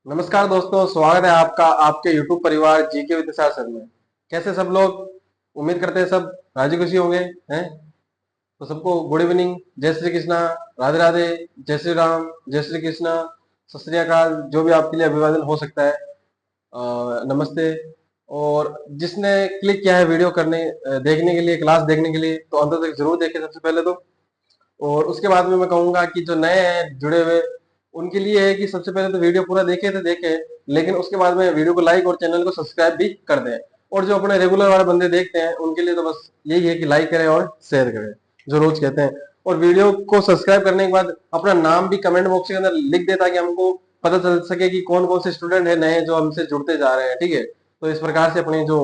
नमस्कार दोस्तों, स्वागत है आपका आपके YouTube परिवार जीके विद्यासागर में। कैसे सब लोग? उम्मीद करते हैं सब राजी खुशी होंगे हैं। तो सबको गुड इवनिंग, जय श्री कृष्णा, राधे राधे, जय श्री राम, जय श्री कृष्णा, सत श्री अकाल, जो भी आपके लिए अभिवादन हो सकता है। नमस्ते। और जिसने क्लिक किया है वीडियो देखने के लिए, क्लास देखने के लिए, तो अंत तक जरूर देखें सबसे पहले तो। और उसके बाद में मैं कहूंगा कि जो नए हैं जुड़े हुए, उनके लिए है कि सबसे पहले तो वीडियो पूरा देखे तो देखे, लेकिन उसके बाद में वीडियो को लाइक और चैनल को सब्सक्राइब भी कर दें। और जो अपने रेगुलर वाले बंदे देखते हैं उनके लिए तो बस यही है कि लाइक करें और शेयर करें, जो रोज कहते हैं। और वीडियो को सब्सक्राइब करने के बाद अपना नाम भी कमेंट बॉक्स के अंदर लिख दे, ताकि हमको पता चल सके कि कौन कौन से स्टूडेंट है नए जो हमसे जुड़ते जा रहे हैं। ठीक है, तो इस प्रकार से अपनी जो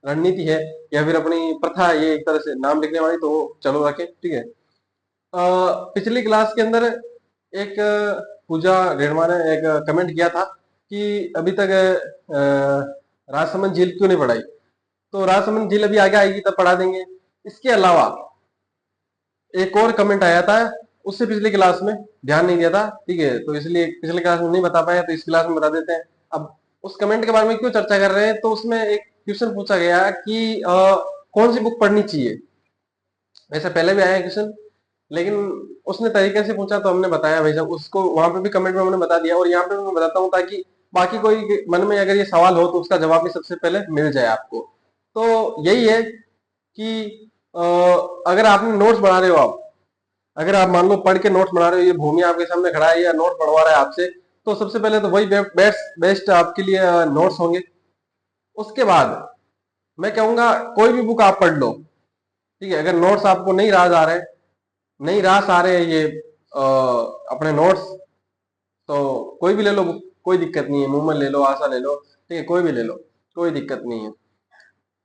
रणनीति है या फिर अपनी प्रथा है, ये एक तरह से नाम लिखने वाली, तो वो चालू रखें। ठीक है। पिछली क्लास के अंदर एक पूजा रेणवा ने एक कमेंट किया था कि अभी तक राजसमंद झील क्यों नहीं पढ़ाई। तो राजसमंद झील अभी आगे आएगी तब पढ़ा देंगे। इसके अलावा एक और कमेंट आया था, उससे पिछली क्लास में ध्यान नहीं दिया था। ठीक है, तो इसलिए पिछली क्लास में नहीं बता पाए, तो इस क्लास में बता देते हैं। अब उस कमेंट के बारे में क्यों चर्चा कर रहे हैं, तो उसमें एक क्वेश्चन पूछा गया कि कौन सी बुक पढ़नी चाहिए। वैसे पहले भी आया है क्वेश्चन, लेकिन उसने तरीके से पूछा तो हमने बताया भाई साहब उसको, वहां पे भी कमेंट में हमने बता दिया और यहाँ पे भी मैं बताता हूँ, ताकि बाकी कोई मन में अगर ये सवाल हो तो उसका जवाब भी सबसे पहले मिल जाए आपको। तो यही है कि अगर आपने नोट्स बना रहे हो, आप अगर आप मान लो पढ़ के नोट्स बना रहे हो, ये भूमि आपके सामने खड़ा है या नोट पढ़वा रहा है आपसे, तो सबसे पहले तो वही बेस्ट बेस्ट आपके लिए नोट्स होंगे। उसके बाद मैं कहूंगा कोई भी बुक आप पढ़ लो। ठीक है, अगर नोट्स आपको नहीं रास आ रहे हैं ये अपने नोट्स, तो कोई भी ले लो बुक, कोई दिक्कत नहीं है। मूवमेंट ले लो, आशा ले लो, ठीक है, कोई भी ले लो, कोई दिक्कत नहीं है।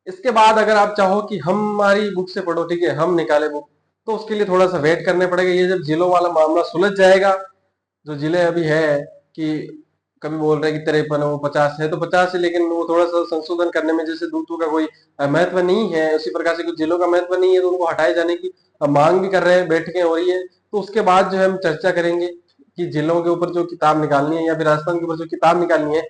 इसके बाद अगर आप चाहो कि हमारी बुक से पढ़ो, ठीक है, हम निकाले बुक, तो उसके लिए थोड़ा सा वेट करने पड़ेगा। ये जब जिलों वाला मामला सुलझ जाएगा, जो जिले अभी है कि कभी बोल रहे हैं कि 53 है, वो 50 है, तो 50 है, लेकिन वो थोड़ा सा संशोधन करने में, जैसे दूतों का कोई महत्व नहीं है, उसी प्रकार से कुछ जिलों का महत्व नहीं है, तो उनको हटाए जाने की मांग भी कर रहे हैं, बैठकें हो रही है। तो उसके बाद जो है हम चर्चा करेंगे कि जिलों के ऊपर जो किताब निकालनी है या फिर राजस्थान के ऊपर जो किताब निकालनी है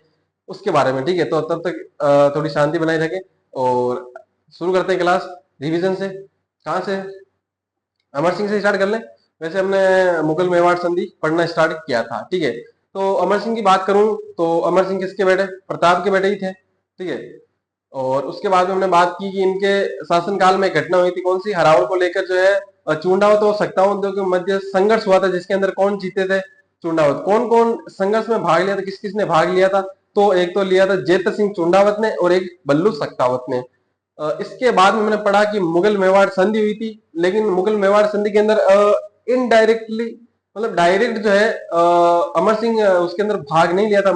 उसके बारे में। ठीक है, तो तब तक थोड़ी शांति बनाए रखें और शुरू करते हैं क्लास रिवीजन से। कहाँ से? अमर सिंह से स्टार्ट कर लें। वैसे हमने मुगल मेवाड़ संधि पढ़ना स्टार्ट किया था। ठीक है, तो अमर सिंह की बात करूं तो अमर सिंह किसके बेटे? प्रताप के बेटे ही थे। ठीक है, और उसके बाद में हमने बात की कि इनके शासनकाल में एक घटना हुई थी, कौन सी? हरावल को लेकर जो है चुंडावत और सक्तावत के मध्य संघर्ष हुआ था, जिसके अंदर कौन जीते थे? चुंडावत। कौन कौन संघर्ष में भाग लिया था, किस किसने भाग लिया था? तो एक तो लिया था जेत सिंह चुंडावत ने और एक बल्लू सक्तावत ने। इसके बाद में मैंने पढ़ा कि मुगल मेवाड़ संधि हुई थी, लेकिन मुगल मेवाड़ संधि के अंदर इनडायरेक्टली, मतलब डायरेक्ट जो है अमर सिंह उसके अंदर भाग नहीं लिया था।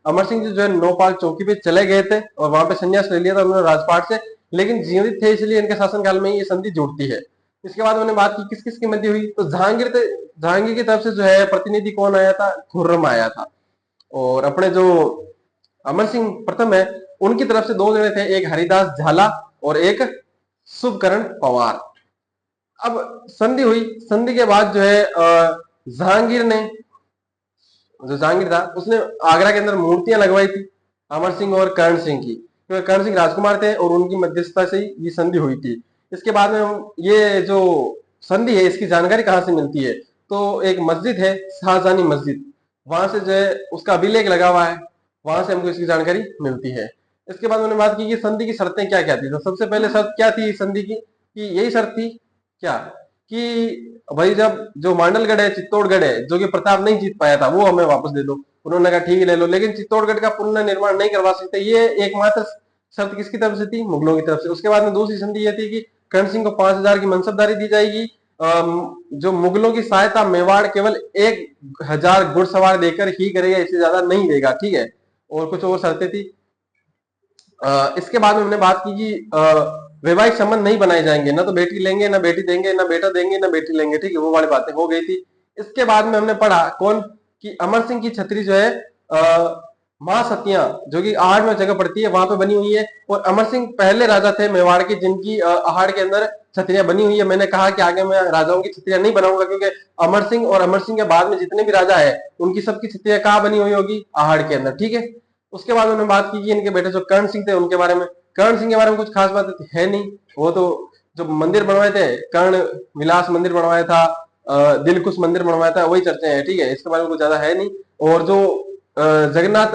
अमर सिंह जी जो है नौपाल चौकी पे चले गए थे और वहां पे संन्यास ले लिया था उन्होंने राजपाट से, लेकिन जीवित थे, इसलिए इनके शासनकाल में ये संधि जुड़ती है। इसके बाद मैंने बात की किस किस की मध्य हुई, तो जहांगीर की तरफ से जो है प्रतिनिधि कौन आया था? खुर्रम आया था। और अपने जो अमर सिंह प्रथम है, उनकी तरफ से दो जने थे, एक हरिदास झाला और एक शुभकरण पवार। अब संधि हुई, संधि के बाद जो है जहांगीर ने, जो जहांगीर था उसने आगरा के अंदर मूर्तियां लगवाई थी अमर सिंह और कर्ण सिंह की, क्योंकि कर्ण सिंह राजकुमार थे और उनकी मध्यस्थता से ही ये संधि हुई थी। इसके बाद में ये जो संधि है इसकी जानकारी कहाँ से मिलती है, तो एक मस्जिद है शाहजहानी मस्जिद, वहां से जो है उसका अभिलेख लगा हुआ है, वहां से हमको इसकी जानकारी मिलती है। इसके बाद मैंने बात की कि संधि की शर्तें क्या क्या थी। तो सबसे पहले शर्त क्या थी संधि की? कि यही शर्त थी क्या, कि भाई जब जो मांडलगढ़ है, चित्तौड़गढ़ है, जो कि प्रताप नहीं जीत पाया था, वो हमें वापस दे दो। उन्होंने कहा ठीक है ले लो, लेकिन चित्तौड़गढ़ का पुनर्निर्माण नहीं करवा सकते। ये एकमात्र शर्त किसकी तरफ से थी? मुगलों की तरफ से। उसके बाद में दूसरी संधि ये थी कि कर्ण सिंह को 5,000 की मनसबदारी दी जाएगी। जो मुगलों की सहायता मेवाड़ केवल 1,000 घुड़सवार देकर ही करेगा, इससे ज्यादा नहीं देगा। ठीक है, और कुछ और शर्तें थी। इसके बाद में हमने बात की कि वैवाहिक संबंध नहीं बनाए जाएंगे, ना तो बेटी लेंगे, ना बेटी देंगे, ना बेटा देंगे, ना बेटी लेंगे। ठीक है, वो वाली बातें हो गई थी। इसके बाद में हमने पढ़ा कौन, कि अमर सिंह की छतरी जो है माँ सतिया जो कि आहड़ में जगह पड़ती है वहां पे बनी हुई है। और अमर सिंह पहले राजा थे मेवाड़ के जिनकी आहड़ के अंदर छतरियां बनी हुई है। मैंने कहा कि आगे मैं राजाओं की छतरियां नहीं बनाऊंगा क्योंकि अमर सिंह और अमर सिंह के बाद में जितने भी राजा है उनकी सबकी छतरियां कहाँ बनी हुई होगी, आहड़ के अंदर, ठीक है। उसके बाद उन्होंने बात की कि इनके बेटे जो कर्ण सिंह थे उनके बारे में। कर्ण सिंह के बारे में कुछ खास बात है नहीं, वो तो जो मंदिर बनवाए थे, कर्ण विलास मंदिर बनवाया था, दिलकुश मंदिर बनवाया था, वही चर्चा है, ठीक है। इसके बारे में कुछ ज्यादा है नहीं। और जो जगन्नाथ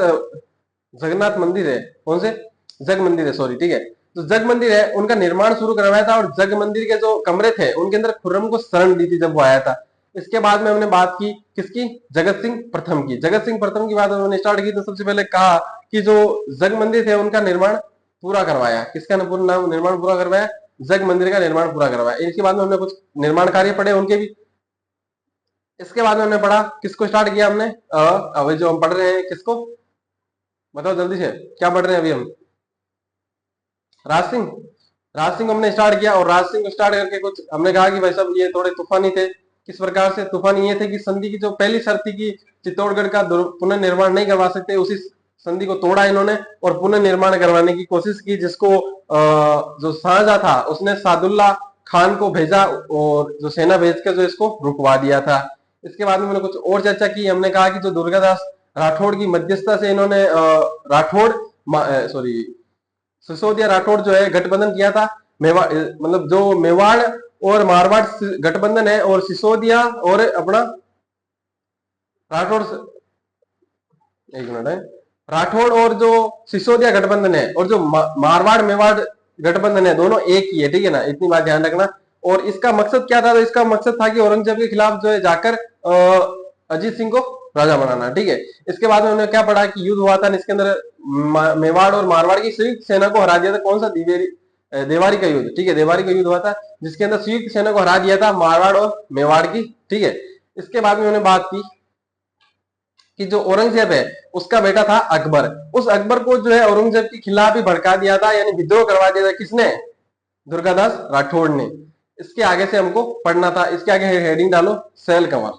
जगन्नाथ मंदिर है, कौन से, जग मंदिर है, सॉरी, ठीक है। तो जग मंदिर है उनका निर्माण शुरू करवाया था। और जग मंदिर के जो कमरे थे उनके अंदर खुर्रम को शरण दी थी जब वो आया था। इसके बाद में हमने बात की किसकी, जगत सिंह प्रथम की। जगत सिंह प्रथम की बात उन्होंने स्टार्ट की तो सबसे पहले कहा कि जो जग मंदिर थे उनका निर्माण पूरा करवाया। किसका निर्माण पूरा करवाया, जग मंदिर का निर्माण पूरा करवाया। इसके बाद में हमने कुछ निर्माण कार्य पढ़े उनके भी। इसके बाद में हमने पढ़ा किसको स्टार्ट किया हमने, अभी जो हम पढ़ रहे हैं किसको, बताओ जल्दी से, क्या पढ़ रहे हैं अभी हम, राज सिंह। राज सिंह हमने स्टार्ट किया और राज सिंह को स्टार्ट करके कुछ हमने कहा कि भाई साहब ये थोड़े तूफानी थे। किस प्रकार से तूफानी, ये थे कि संधि की जो पहली शर्त थी कि चित्तौड़गढ़ का पुनर्निर्माण नहीं करवा सकते, उसी संधि को तोड़ा इन्होंने और पुनर्निर्माण करवाने की कोशिश की, जिसको जो शाहजहां था उसने सादुल्ला खान को भेजा और जो सेना भेज कर जो इसको रुकवा दिया था। इसके बाद में मैंने कुछ और चर्चा की। हमने कहा कि जो दुर्गादास राठौड़ की मध्यस्थता से इन्होंने राठौड़ सॉरी सिसोदिया राठौड़ जो है गठबंधन किया था। मेवाड़ मतलब जो मेवाड़ और मारवाड़ गठबंधन है, और सिसोदिया और अपना राठौड़, एक मिनट है, राठौड़ और जो सिसोदिया गठबंधन है और जो मारवाड़ मेवाड़ गठबंधन है, दोनों एक ही है, ठीक है ना, इतनी बात ध्यान रखना। और इसका मकसद क्या था, तो इसका मकसद था कि औरंगजेब के खिलाफ जो है जाकर अजीत सिंह को राजा बनाना, ठीक है। इसके बाद में उन्होंने क्या पढ़ा कि युद्ध हुआ था, इसके अंदर मेवाड़ और मारवाड़ की संयुक्त सेना को हरा दिया था। कौन सा, देवारी का युद्ध, ठीक है, देवारी का युद्ध हुआ था जिसके अंदर संयुक्त सेना को हरा दिया था मारवाड़ और मेवाड़ की, ठीक है। इसके बाद में उन्होंने बात की कि जो औरंगजेब है उसका बेटा था अकबर। उस अकबर को जो है औरंगजेब के खिलाफ ही भड़का दिया था, यानी विद्रोह करवा दिया था। किसने, दुर्गादास राठौड़ ने। इसके आगे से हमको पढ़ना था, इसके आगे हेडिंग डालो सैल कंवर,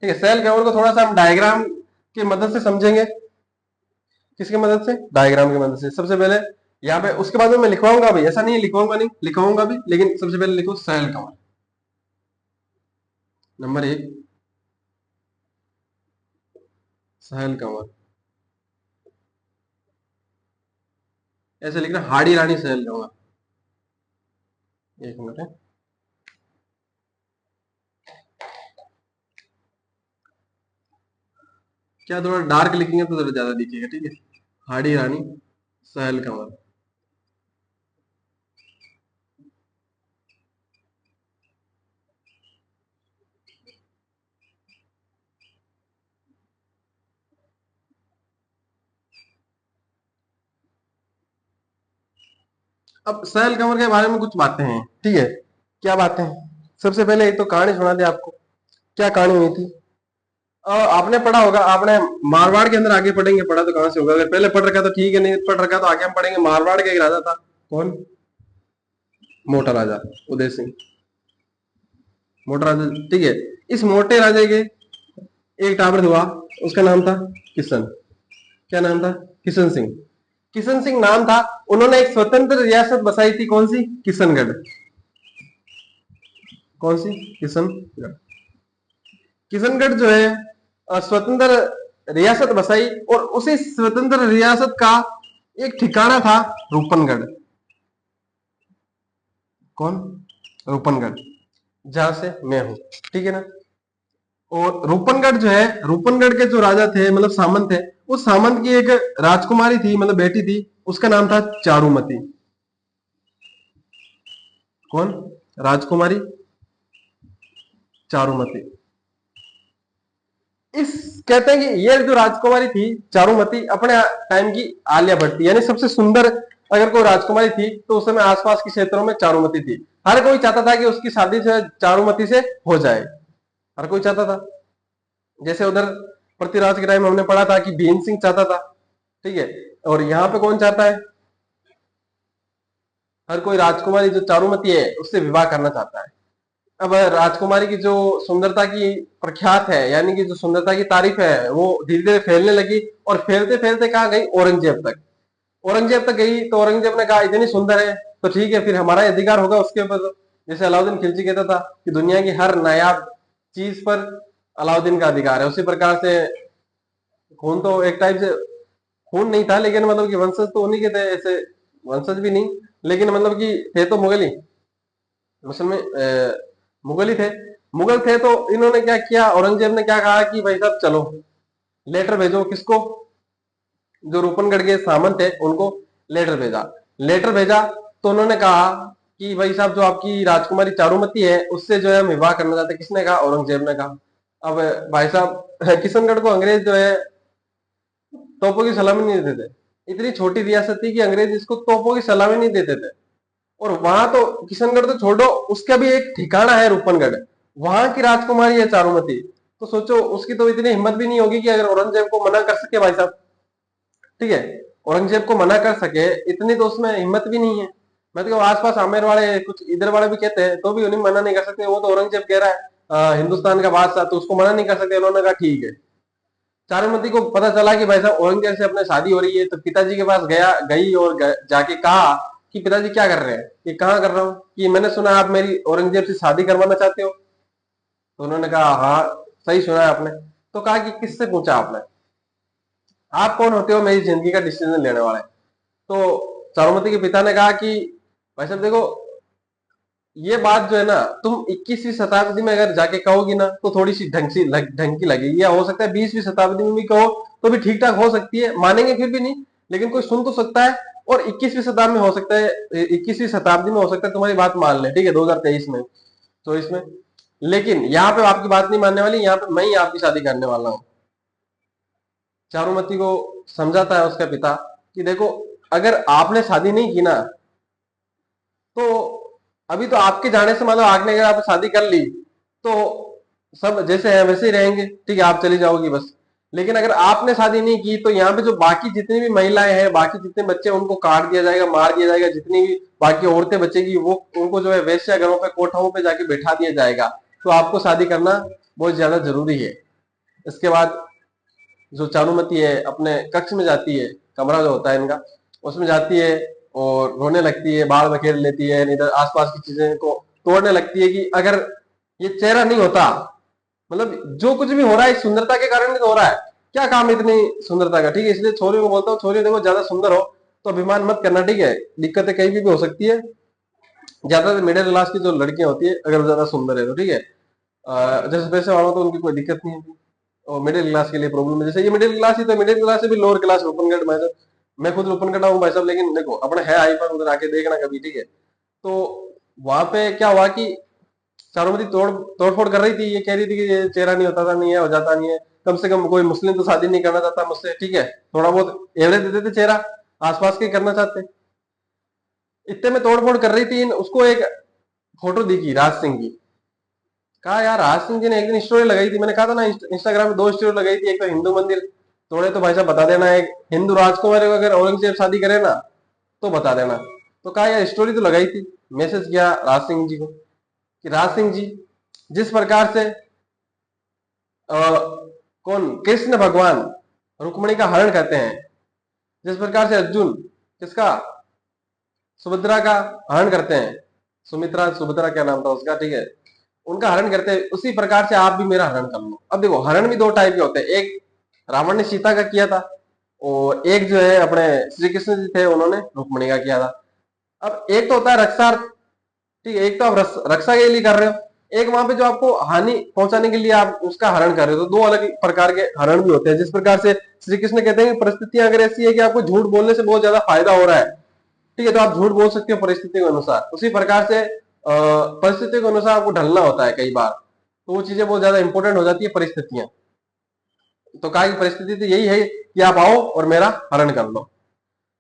ठीक है। सैल कंवर को थोड़ा सा हम डायग्राम की मदद से समझेंगे। किसकी मदद से, डायग्राम की मदद से। सबसे पहले यहाँ पे, उसके बाद में मैं लिखवाऊंगा भी, ऐसा नहीं है लिखवाऊंगा नहीं, लिखवाऊंगा भी, लेकिन सबसे पहले लिखो सैल कंवर, नंबर 1 सैल कंवर। ऐसे लिखना, हाड़ी रानी सैल कंवर। एक मिनट है, क्या थोड़ा डार्क लिखेंगे तो थोड़ा ज्यादा दिखेगा, ठीक है। हाड़ी रानी सैल कंवर। अब सैल कंवर के बारे में कुछ बातें हैं, ठीक है। क्या बातें हैं, सबसे पहले एक तो कहानी सुना दे आपको। क्या कहानी हुई थी, आपने पढ़ा होगा, आपने मारवाड़ के अंदर आगे पढ़ेंगे, पढ़ा तो कहां से होगा, अगर पहले पढ़ रखा तो ठीक है, नहीं पढ़ रखा तो आगे हम पढ़ेंगे। मारवाड़ का एक राजा था, कौन, मोटा राजा उदय सिंह, मोटा राजा, ठीक है। इस मोटे राजे के एक टाबर हुआ, उसका नाम था किशन। क्या नाम था, किशन सिंह। किशन सिंह नाम था। उन्होंने एक स्वतंत्र रियासत बसाई थी, कौन सी, किशनगढ़। कौन सी, किशनगढ़। किशनगढ़ जो है स्वतंत्र रियासत बसाई, और उसी स्वतंत्र रियासत का एक ठिकाना था रूपनगढ़। कौन, रूपनगढ़, जहां से मैं हूं, ठीक है ना। और रूपनगढ़ जो है, रूपनगढ़ के जो राजा थे, मतलब सामंत थे, उस सामंत की एक राजकुमारी थी, मतलब बेटी थी, उसका नाम था चारुमती। कौन, राजकुमारी चारुमती। इस कहते हैं कि ये जो राजकुमारी थी चारुमती, अपने टाइम की आलिया भट्ट थी, यानी सबसे सुंदर अगर कोई राजकुमारी थी तो उस समय आसपास के क्षेत्रों में चारुमती थी। हर कोई चाहता था कि उसकी शादी से चारुमती से हो जाए, हर कोई चाहता था। जैसे उधर पृथ्वीराज के टाइम हमने पढ़ा था कि भीम सिंह चाहता था, ठीक है। और यहाँ पे कौन चाहता है, हर कोई राजकुमारी जो चारुमती है उससे विवाह करना चाहता है। अब राजकुमारी की जो सुंदरता की प्रख्यात है, यानी कि जो सुंदरता की तारीफ है, वो धीरे धीरे फैलने लगी। और फैलते फैलते कहाँ गई? औरंगजेब तक। औरंगजेब तक गई तो औरंगजेब ने कहा इतनी सुंदर है तो ठीक है, फिर हमारा अधिकार होगा उसके ऊपर। तो जैसे अलाउद्दीन खिलजी कहता था कि दुनिया की हर नायाब चीज पर अलाउद्दीन का अधिकार है, उसी प्रकार से खून तो एक टाइप से खून नहीं था, लेकिन मतलब कि वंशज तो उन्हीं के थे ऐसे। वंशज भी नहीं, लेकिन मतलब कि थे तो मुगल ही। मुसलमान मुगल ही थे। मुगल थे तो इन्होंने क्या किया, औरंगजेब ने क्या कहा कि भाई साहब चलो, लेटर भेजो। किसको? जो रूपनगढ़ के सामंत थे उनको लेटर भेजा। लेटर भेजा तो उन्होंने कहा कि भाई साहब, जो आपकी राजकुमारी चारुमती है उससे जो है हम विवाह करना चाहते हैं। किसने कहा? औरंगजेब ने कहा। अब भाई साहब, किशनगढ़ को अंग्रेज जो है तोपों की सलामी नहीं देते थे। इतनी छोटी रियासत थी कि अंग्रेज इसको तोपों की सलामी नहीं देते थे। और वहां तो किशनगढ़ तो छोड़ो, उसका भी एक ठिकाना है रूपनगढ़, वहां की राजकुमारी है चारुमती। तो सोचो, उसकी तो इतनी हिम्मत भी नहीं होगी कि अगर औरंगजेब को मना कर सके भाई साहब। ठीक है, औरंगजेब को मना कर सके, इतनी तो उसमें हिम्मत भी नहीं है। मैं तो आसपास आमेर वाले कुछ इधर वाले भी कहते हैं तो भी उन्हें मना नहीं कर सकते। वो तो औरंगजेब कह रहा है हिंदुस्तान का बादशाह, तो उसको मना नहीं कर सकते। उन्होंने कहा ठीक है। चारुमती को पता चला कि भाई साहब औरंगजेब से अपने शादी हो रही है, तो पिताजी के पास गई और जाके कहा कि पिताजी क्या कर रहे हैं? ये कहाँ कर रहा हूँ, कि मैंने सुना आप मेरी औरंगजेब से शादी करवाना चाहते हो। तो उन्होंने कहा हाँ, सही सुना है आपने। तो कहा कि किससे पूछा आपने? आप कौन होते हो मेरी जिंदगी का डिसीजन लेने वाले? तो चारुमती के पिता ने कहा कि भाई साहब देखो, ये बात जो है ना, तुम 21वीं शताब्दी में अगर जाके कहोगी ना तो थोड़ी सी ढंग की लगेगी, या हो सकता है 20वीं शताब्दी में भी कहो तो भी ठीक ठाक हो सकती है, मानेंगे फिर भी नहीं, लेकिन कोई सुन तो सकता है। और 21वीं शताब्दी में हो सकता है, 21वीं शताब्दी में हो सकता है तुम्हारी बात मान ले, ठीक है, 2023 में, 24 में। लेकिन यहाँ पे आपकी बात नहीं मानने वाली, यहाँ पे मैं ही आपकी शादी करने वाला हूँ। चारुमती को समझाता है उसका पिता कि देखो, अगर आपने शादी नहीं की ना, तो अभी तो आपके जाने से मतलब आपने अगर आप शादी कर ली तो सब जैसे है वैसे ही रहेंगे, ठीक है, आप चली जाओगी बस। लेकिन अगर आपने शादी नहीं की तो यहाँ पे जो बाकी जितनी भी महिलाएं हैं, बाकी जितने बच्चे, उनको काट दिया जाएगा, मार दिया जाएगा। जितनी भी बाकी औरतें बचेगी वो, उनको जो है वेश्या घरों पे, कोठाओं पे जाके बैठा दिया जाएगा। तो आपको शादी करना बहुत ज्यादा जरूरी है। इसके बाद जो चारुमती है अपने कक्ष में जाती है, कमरा जो होता है इनका, उसमें जाती है और रोने लगती है, बाल बखेर लेती है, इधर आसपास की चीजें को तोड़ने लगती है कि अगर ये चेहरा नहीं होता, मतलब जो कुछ भी हो रहा है इस सुंदरता के कारण ही तो हो रहा है। क्या काम है इतनी सुंदरता का? ठीक है, इसलिए छोरियों को बोलता हूँ, छोरियों देखो ज्यादा सुंदर हो तो अभिमान मत करना, ठीक है, दिक्कतें कहीं भी हो सकती है। ज्यादातर मिडिल क्लास की जो लड़कियां होती है, अगर वो ज्यादा सुंदर है तो ठीक है, जैसे पैसे वालों तो उनकी कोई दिक्कत नहीं है। और मिडिल क्लास के लिए प्रॉब्लम है, जैसे ये मिडिल क्लास ही तो, मिडिल क्लास से भी लोअर क्लास रूपनगढ़ में। मैं खुद रूपनगढ़ हूँ भाई साहब, लेकिन देखो अपने है आईफन, उधर आके देखना कभी, ठीक है। तो वहां पे क्या हुआ कि चारुमती तोड़फोड़ कर रही थी, ये कह रही थी कि ये चेहरा नहीं होता था, नहीं है, हो जाता नहीं है। कम से कम कोई मुस्लिम तो शादी नहीं करना चाहता मुझसे, ठीक है, थोड़ा बहुत एवरेज दे देते चेहरा, आसपास के करना चाहते। इतने में तोड़फोड़ कर रही थी, उसको एक फोटो दिखी राज सिंह की। कहा यार, राज सिंह जी ने एक दिन स्टोरी लगाई थी, मैंने कहा था ना इंस्टाग्राम पे दो स्टोरी लगाई थी, एक तो हिंदू मंदिर तोड़े तो भाई साहब बता देना, एक हिंदू राजकुमारी को अगर औरंगजेब शादी करे ना तो बता देना। तो कहा यार, स्टोरी तो लगाई थी। मैसेज किया राज सिंह जी को कि राज सिंह जी, जिस प्रकार से कौन, कृष्ण भगवान रुक्मणी का हरण करते हैं, जिस प्रकार से अर्जुन किसका, सुभद्रा का हरण करते हैं, सुमित्रा, सुभद्रा क्या नाम था उसका, ठीक है, उनका हरण करते हैं, उसी प्रकार से आप भी मेरा हरण कर लो। अब देखो, हरण भी दो टाइप के होते हैं, एक रावण ने सीता का किया था, और एक जो है अपने श्री कृष्ण जी थे, उन्होंने रुक्मणी का किया था। अब एक तो होता है रक्षार्थ, ठीक है, एक तो आप रक्षा के लिए कर रहे हो, एक वहां पे जो आपको हानि पहुंचाने के लिए आप उसका हरण कर रहे हो। तो दो अलग प्रकार के हरण भी होते हैं। जिस प्रकार से श्री कृष्ण कहते हैं कि परिस्थितियां अगर ऐसी है कि आपको झूठ बोलने से बहुत ज्यादा फायदा हो रहा है, ठीक है, तो आप झूठ बोल सकते हो परिस्थिति के अनुसार। उसी प्रकार से परिस्थिति के अनुसार आपको ढलना होता है कई बार, तो वो चीजें बहुत ज्यादा इंपॉर्टेंट हो जाती है, परिस्थितियां। तो कहा कि परिस्थिति तो यही है कि आप आओ और मेरा हरण कर लो।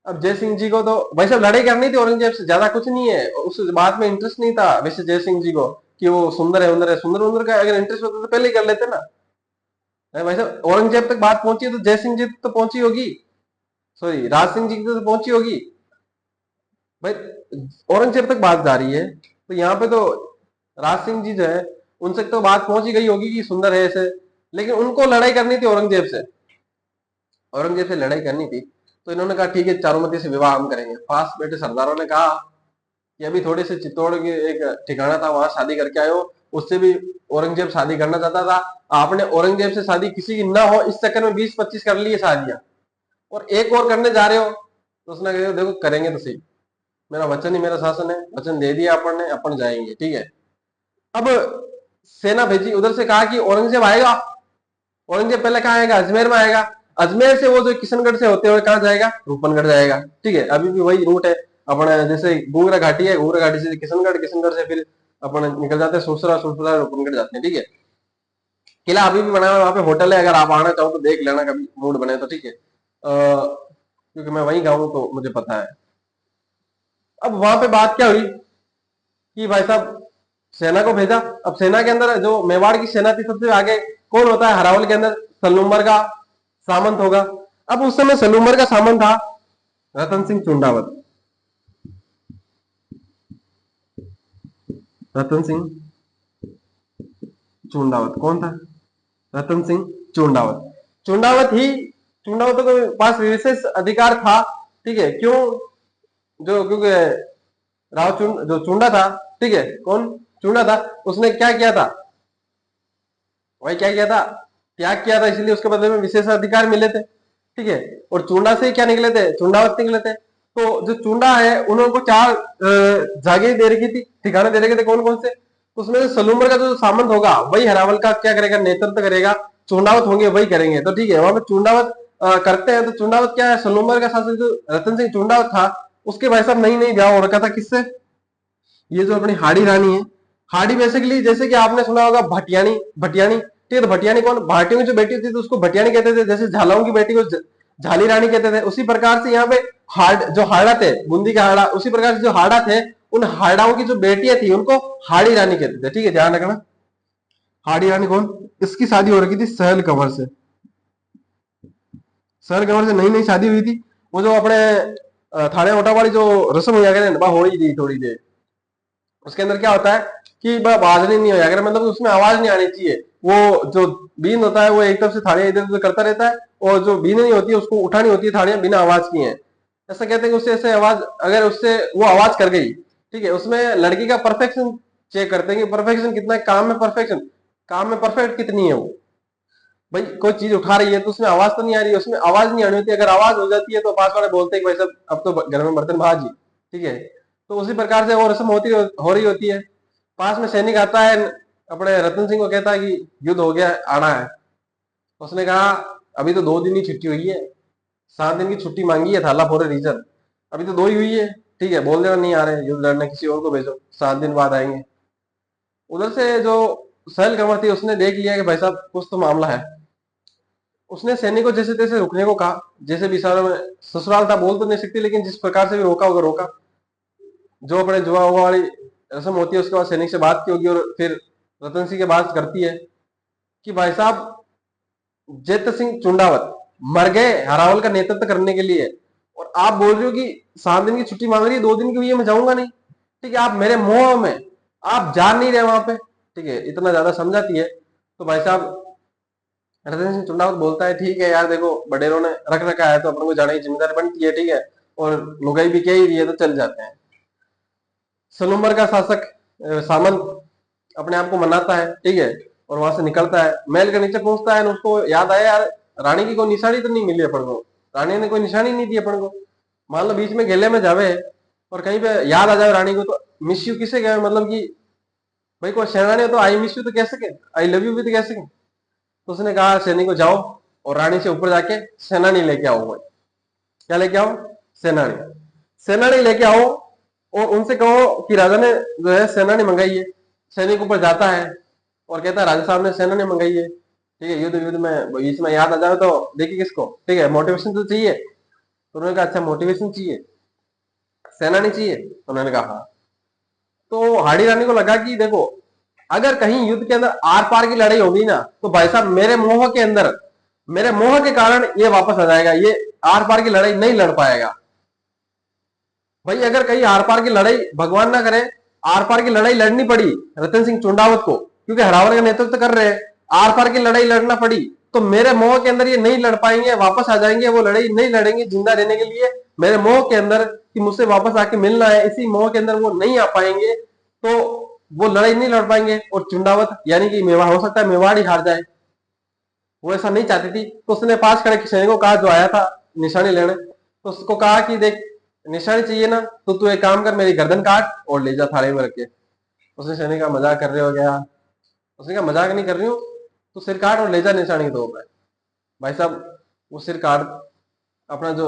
अब जय सिंह जी को तो भाई साहब लड़ाई करनी थी औरंगजेब से, ज्यादा कुछ नहीं है, उस बात में इंटरेस्ट नहीं था वैसे जय सिंह जी को, कि वो सुंदर है, उंदर है, सुंदर उंदर का अगर इंटरेस्ट होता तो पहले ही कर लेते ना। भाई साहब औरंगजेब तक बात पहुंची है तो जय सिंह जी तो पहुंची होगी, सॉरी राज सिंह जी की तो पहुंची होगी। भाई औरंगजेब तक बात जा रही है, तो यहाँ पे तो राज सिंह जी जो है उनसे तो बात पहुंच ही गई होगी कि सुंदर है ऐसे, लेकिन उनको लड़ाई करनी थी औरंगजेब से, औरंगजेब से लड़ाई करनी थी। तो इन्होंने कहा ठीक है चारुमती से विवाह हम करेंगे। पास बैठे सरदारों ने कहा कि अभी थोड़े से चित्तौड़ के एक ठिकाना था वहां शादी करके आयो, उससे भी औरंगजेब शादी करना चाहता था, आपने औरंगजेब से शादी किसी की ना हो इस चक्कर में 20-25 कर लिए शादियां, और एक और करने जा रहे हो। तो उसने कहा देखो करेंगे तो सही, मेरा वचन ही मेरा शासन है, वचन दे दिया अपन ने, अपन जाएंगे ठीक है। अब सेना भेजी, उधर से कहा कि औरंगजेब आएगा। औरंगजेब पहले कहाँ आएगा, अजमेर में आएगा। अजमेर से वो जो किशनगढ़ से होते हुए कहाँ जाएगा, रूपनगढ़ जाएगा ठीक है। अभी भी वही रूट है अपना, जैसे घूंगरा घाटी है, घूंगरा घाटी से किशनगढ़, किशनगढ़ से फिर अपन निकल जाते हैं सुरसरा, सुरसरा रूपनगढ़ जाते हैं ठीक है। किला अभी भी बना हुआ है, वहां पे होटल है, अगर आप आना चाहो तो देख लेना कभी मूड बने तो ठीक है। क्योंकि मैं वहीं गाँव तो मुझे पता है। अब वहां पे बात क्या हुई कि भाई साहब सेना को भेजा। अब सेना के अंदर जो मेवाड़ की सेना थी सबसे आगे कौन होता है, हरावल के अंदर सलूमर का सामंत होगा। अब उस समय सलूमर का सामंत था रतन सिंह चुंडावत। रतन सिंह चुंडावत कौन था, रतन सिंह चुंडावत। चुंडावत ही, चुंडावत के पास विशेष अधिकार था ठीक है। क्यों, जो क्योंकि राव जो चुंडा था ठीक है, कौन चुंडा था, उसने क्या किया था, वही क्या किया था, त्याग किया था, इसलिए उसके बदले में विशेष अधिकार मिले थे ठीक है। और चुंडा से क्या निकले थे, चुंडावत निकले थे। तो जो चुंडा है उन्होंने चार जागे दे रखी थी, ठिकाने दे रखे थे, कौन कौन से, तो उसमें से सलूमर का जो सामंत होगा वही हरावल का क्या करेगा, नेतृत्व करेगा। चुंडावत होंगे वही करेंगे तो ठीक है। वहां पे चुंडावत करते हैं। तो चुंडावत क्या है, सलूमर का शासक जो रतन सिंह चुंडावत था उसके भाई साहब नई नई ब्याह हो रखा था किससे, ये जो अपनी हाड़ी रानी है। हाड़ी बेसिकली जैसे कि आपने सुना होगा भटियानी, भटियानी ठीक है। तो भटियानी कौन, भाटियों की जो बेटी थी तो उसको भटियानी कहते थे, जैसे झालाओं की बेटी को झाली रानी कहते थे। उसी प्रकार से यहाँ पे हाड़ जो हाड़ा थे, बूंदी का हाड़ा, उसी प्रकार से जो हाड़ा थे उन हाड़ाओं की जो बेटियां थी उनको हाड़ी रानी कहते थे ठीक है, ध्यान रखना। हाड़ी रानी कौन, इसकी शादी हो रखी थी सहल कंवर से, सहल कंवर से नई नई शादी हुई थी। वो जो अपने थाने ओटा वाली जो रस्म हुई है हो ही थी थोड़ी देर, उसके अंदर क्या होता है कि बाजनी नहीं हो जाएगा, मतलब उसमें आवाज नहीं आनी चाहिए। वो जो बीन होता है वो एक तरफ से थाड़ियां इधर उधर करता रहता है, और जो बीन नहीं होती है उसको उठानी होती है थाड़ियां बिना आवाज की है। ऐसा कहते हैं कि उससे ऐसे आवाज, अगर उससे वो आवाज कर गई ठीक है, उसमें लड़की का परफेक्शन चेक करते हैं कि परफेक्शन कितना है, काम में परफेक्शन, काम में परफेक्ट कितनी है वो। भाई कोई चीज उठा रही है तो उसमें आवाज तो नहीं आ रही है, उसमें आवाज नहीं आनी होती। अगर आवाज हो जाती है तो पास वाले बोलते हैं कि भाई साहब अब तो घर में बर्तन भाजी ठीक है। तो उसी प्रकार से वो रस्म हो रही होती है। पास में सैनिक आता है, अपने रतन सिंह को कहता है कि युद्ध हो गया, आना है। उसने कहा अभी तो 2 दिन ही छुट्टी हुई है, 7 दिन की छुट्टी मांगी है थाला फॉर रीजन, अभी तो 2 ही हुई है ठीक है। बोल देना नहीं आ रहे युद्ध लड़ने, किसी और को भेजो, 7 दिन बाद आएंगे। उधर से जो सहल कंवर थी उसने देख लिया कि भाई साहब कुछ तो मामला है। उसने सैनिक को जैसे तैसे रुकने को कहा, जैसे भी सारा में ससुराल था बोल तो नहीं सकती, लेकिन जिस प्रकार से भी रोका होगा रोका। जो अपने जुआ हुआ वाली रस्म होती है उसके बाद सैनिक से बात की होगी, और फिर रतन सिंह के बात करती है कि भाई साहब जैत सिंह चुंडावत मर गए हरावल का नेतृत्व करने के लिए, और आप बोल रहे हो कि 7 दिन की छुट्टी मांग रही है, 2 दिन की हुई है, मैं जाऊंगा नहीं ठीक है। आप मेरे मोह में आप जा नहीं रहे वहां पे ठीक है, इतना ज्यादा समझाती है। तो भाई साहब रतन सिंह चुंडावत बोलता है ठीक है यार, देखो बडेरों ने रख रखा है तो अपन को जाने की जिम्मेदारी बनती है ठीक है, और लुगाई भी कह ही रही है तो चल जाते हैं। सलूमर का शासक सामंत अपने आप को मनाता है ठीक है, और वहां से निकलता है, महल के नीचे पहुंचता है, उसको याद आया यार रानी की कोई निशानी तो नहीं मिली अपन को, रानी ने कोई निशानी नहीं दी अपन को। मान लो बीच में गेले में जावे और कहीं पे याद आ जाए रानी को, तो मिस यू किसे कहे, मतलब कि भाई कोई सेनानी हो तो आई मिस यू तो कह सके, आई लव यू भी तो कह सके। तो उसने कहा सैनिक को जाओ और रानी से ऊपर जाके सेनानी लेके आओ। भाई क्या लेके आओ, सेनानी, सेनानी लेके आओ, और उनसे कहो कि राजा ने जो है सेनानी मंगाई है। सैनिक ऊपर जाता है और कहता है राजा साहब ने सेनानी मंगाई है ठीक है, युद्ध युद्ध में बीच में याद आ जाए तो देखिए किसको ठीक है, मोटिवेशन तो चाहिए। तो उन्होंने कहा अच्छा मोटिवेशन चाहिए, सेनानी चाहिए, तो उन्होंने कहा हाँ। तो हाड़ी रानी को लगा कि देखो अगर कहीं युद्ध के अंदर आर पार की लड़ाई होगी ना तो भाई साहब मेरे मोह के अंदर, मेरे मोह के कारण ये वापस आ जाएगा, ये आर पार की लड़ाई नहीं लड़ पाएगा। भाई अगर कहीं आर पार की लड़ाई भगवान ना करे आर पार की लड़ाई लड़नी पड़ी रतन सिंह चुंडावत को, क्योंकि हरावर का नेतृत्व कर रहे हैं। आर पार की लड़ाई लड़ना पड़ी, तो मेरे मोह के अंदर ये नहीं लड़ पाएंगे, वापस आ जाएंगे, वो लड़ाई नहीं लड़ेंगे जिंदा रहने के लिए। मेरे मोह के अंदर कि मुझसे वापस आके मिलना है, इसी मोह के अंदर वो नहीं आ पाएंगे, तो वो लड़ाई नहीं लड़ पाएंगे। और चुंडावत यानी कि मेवाड़, हो सकता है मेवाड़ ही हार जाए, वो ऐसा नहीं चाहती थी। तो उसने पास खड़े सैनिकों को कहा, जो आया था निशानी लेने, तो उसको कहा कि देख निशानी चाहिए ना, तो तू एक काम कर, मेरी गर्दन काट और ले जा थाली में रख के। उसने सैनिक कहा मजाक कर रहे हो क्या? उसने कहा मजाक नहीं कर रही हूँ, तू सिर काट और ले जा निशानी के तौर पर। भाई साहब वो सिर काट, अपना जो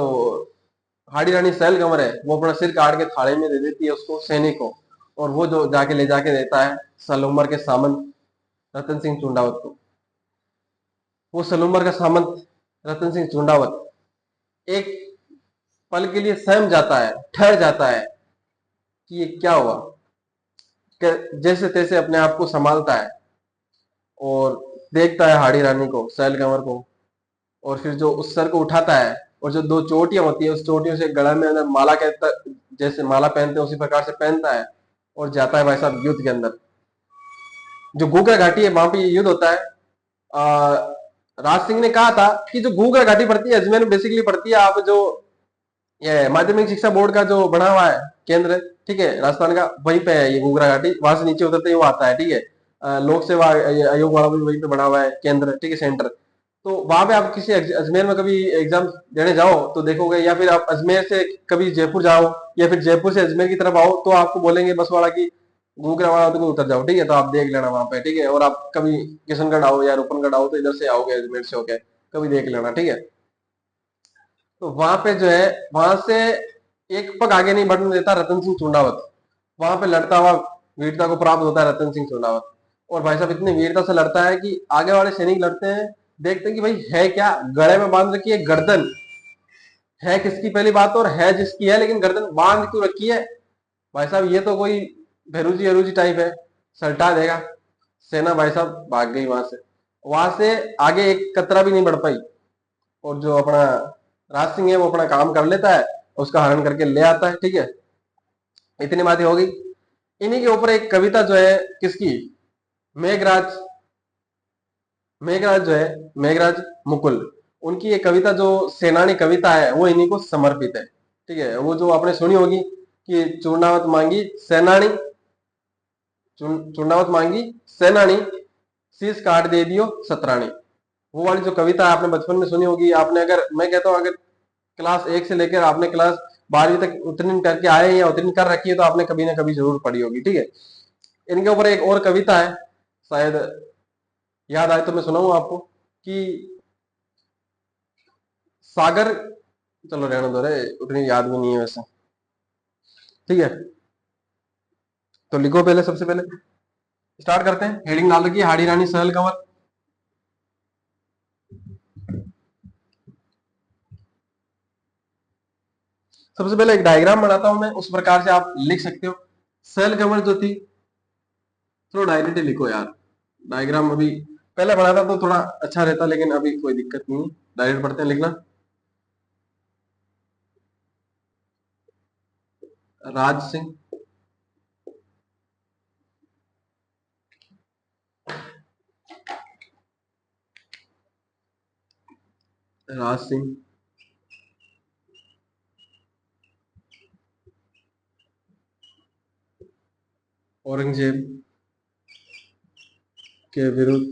हाड़ी रानी सैल कंवर है वो अपना सिर काट के थाली में दे देती है उसको, सैनिक को। और वो जो जाके ले जाके देता है सलूमर के सामंत रतन सिंह चुंडावत को। वो सलूमर का सामंत रतन सिंह चुंडावत एक पल के लिए सहम जाता है, ठहर जाता है कि ये क्या हुआ। जैसे तैसे अपने आप को संभालता है और देखता है हाड़ी रानी को, सैल कंवर को, और फिर जो उस सर को उठाता है, और जो दो चोटियां होती है उस चोटियों से गला में अंदर माला कहता, जैसे माला पहनते हैं उसी प्रकार से पहनता है, और जाता है भाई साहब युद्ध के अंदर। जो घूघरा घाटी है वहां पे ये युद्ध होता है। आ, राज सिंह ने कहा था कि जो घूघरा घाटी पड़ती है अजमेर में, बेसिकली पड़ती है, आप जो ये माध्यमिक शिक्षा बोर्ड का जो बना हुआ है केंद्र, ठीक है, राजस्थान का, वहीं पे है ये घूघरा घाटी। वहां से नीचे उतरते ही वो आता है, ठीक है। लोक सेवा आयोग वाला भी वहीं पे बना हुआ है केंद्र, ठीक है, सेंटर। तो वहां पे आप किसी अजमेर में कभी एग्जाम देने जाओ तो देखोगे, या फिर आप अजमेर से कभी जयपुर जाओ, या फिर जयपुर से अजमेर की तरफ आओ, तो आपको बोलेंगे बस वाला की घूघरा वाला तो उतर जाओ, ठीक है। तो आप देख लेना वहां पे, ठीक है। और आप कभी किशनगढ़ आओ या रूपनगढ़ आओ तो इधर से आओगे अजमेर से होके, कभी देख लेना, ठीक है। तो वहां पे जो है, वहां से एक पग आगे नहीं बढ़ने देता रतन सिंह चुंडावत। वहां पे लड़ता हुआ वीरता को प्राप्त होता है रतन सिंह चुंडावत। और भाई साहब इतनी वीरता से लड़ता है कि आगे वाले सैनिक लड़ते हैं, देखते हैं कि भाई है क्या, गले में बांध रखी है गर्दन, है किसकी पहली बात, और है जिसकी है, लेकिन गर्दन बांध क्यों रखी है? भाई साहब ये तो कोई भेरूजी अरूजी टाइप है, सल्टा देगा। सेना भाई साहब भाग गई वहां से, वहां से आगे एक कतरा भी नहीं बढ़ पाई। और जो अपना राज सिंह है वो अपना काम कर लेता है, उसका हरण करके ले आता है, ठीक है। इतनी बातें हो गई। इन्हीं के ऊपर एक कविता जो है किसकी, मेघराज, मेघराज जो है, मेघराज मुकुल, उनकी ये कविता जो सेनानी कविता है वो इन्हीं को समर्पित है, ठीक है। वो जो आपने सुनी होगी कि चूर्णावत मांगी सेनानी, चूर्णावत मांगी सेनानी, शीश काट दे दियो सतरानी। वो वाली जो कविता आपने बचपन में सुनी होगी। आपने, अगर मैं कहता हूँ, अगर क्लास 1 से लेकर आपने क्लास 12वीं तक उत्तीर्ण करके आए हैं या उत्तीर्ण कर रखी है, तो आपने कभी ना कभी जरूर पढ़ी होगी, ठीक है। इनके ऊपर एक और कविता है, शायद याद आए तो मैं सुनाऊं आपको, कि सागर, चलो रहने दो रे, उतनी याद भी नहीं है वैसे, ठीक है। तो लिखो पहले, सबसे पहले स्टार्ट करते हैं। हेडिंग डाल रखी है हाड़ी रानी सहल कंवर। सबसे पहले एक डायग्राम बनाता हूं मैं, उस प्रकार से आप लिख सकते हो। सहल कंवर जो थी, थोड़ा डायरेक्ट लिखो यार, डायग्राम अभी पहले बनाता तो थोड़ा अच्छा रहता, लेकिन अभी कोई दिक्कत नहीं है, डायरेक्ट पढ़ते हैं लिखना। राज सिंह, राज सिंह औरंगजेब के विरुद्ध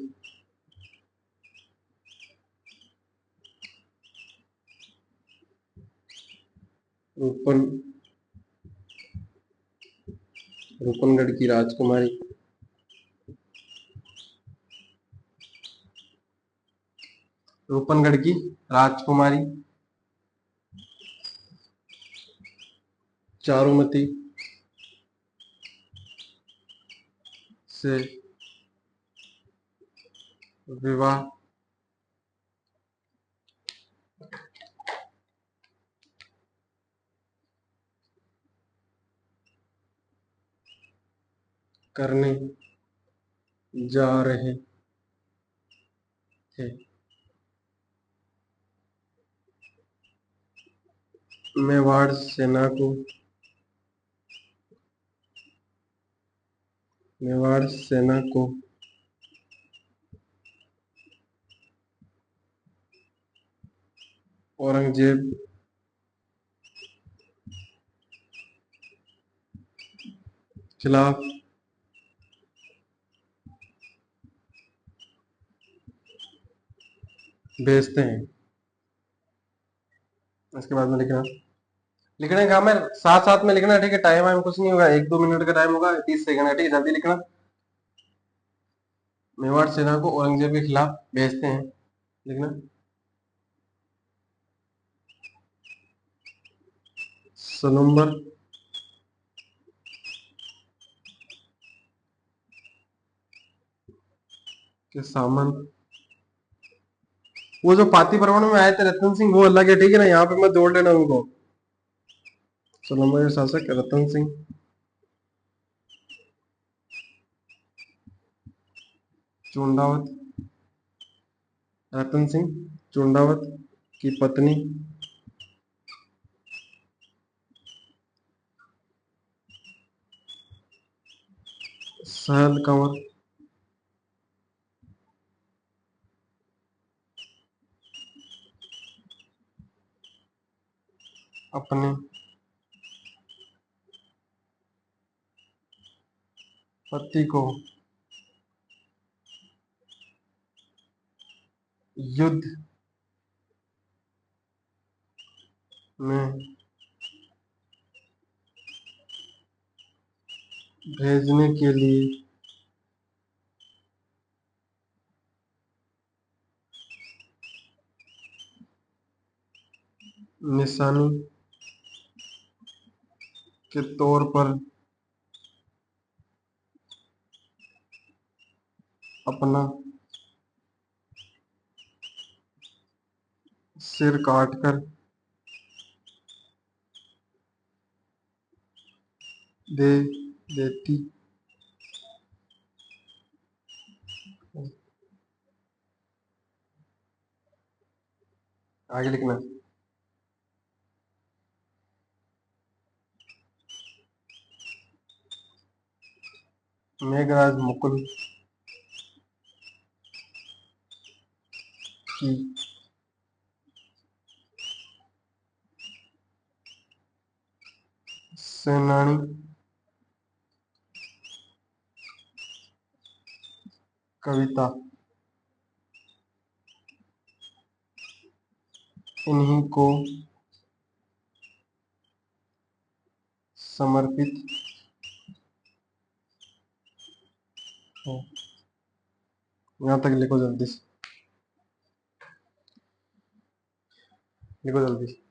रूपन रूपनगढ़ की राजकुमारी, रूपनगढ़ की राजकुमारी चारुमती से विवाह करने जा रहे थे। मेवाड़ सेना को मेवाड़ सेना को औरंगजेब खिलाफ भेजते हैं। इसके बाद में लिखना, लिखने का हमें साथ साथ में लिखना है, ठीक है। टाइम वाइम कुछ नहीं होगा, 1-2 मिनट का टाइम होगा, 30 सेकंड है, ठीक है। जल्दी लिखना। मेवाड़ सेना को औरंगजेब के खिलाफ भेजते हैं, लिखना। सलूम्बर के सामंत, वो जो पाती परगना में आए थे रतन सिंह, वो अलग है, ठीक है ना। यहाँ पे मैं जोड़ लेना उनको। सलूम्बर के शासक रतन सिंह चुंडावत, रतन सिंह चुंडावत की पत्नी सहल कंवर अपने पति को युद्ध में भेजने के लिए निशानी के तौर पर अपना सिर काटकर दे देती। आगे लिखना, मेघराज मुकुल की सेनानी कविता इन्हीं को समर्पित है। यहाँ तक लिखो जल्दी से, लिखो जल्दी से।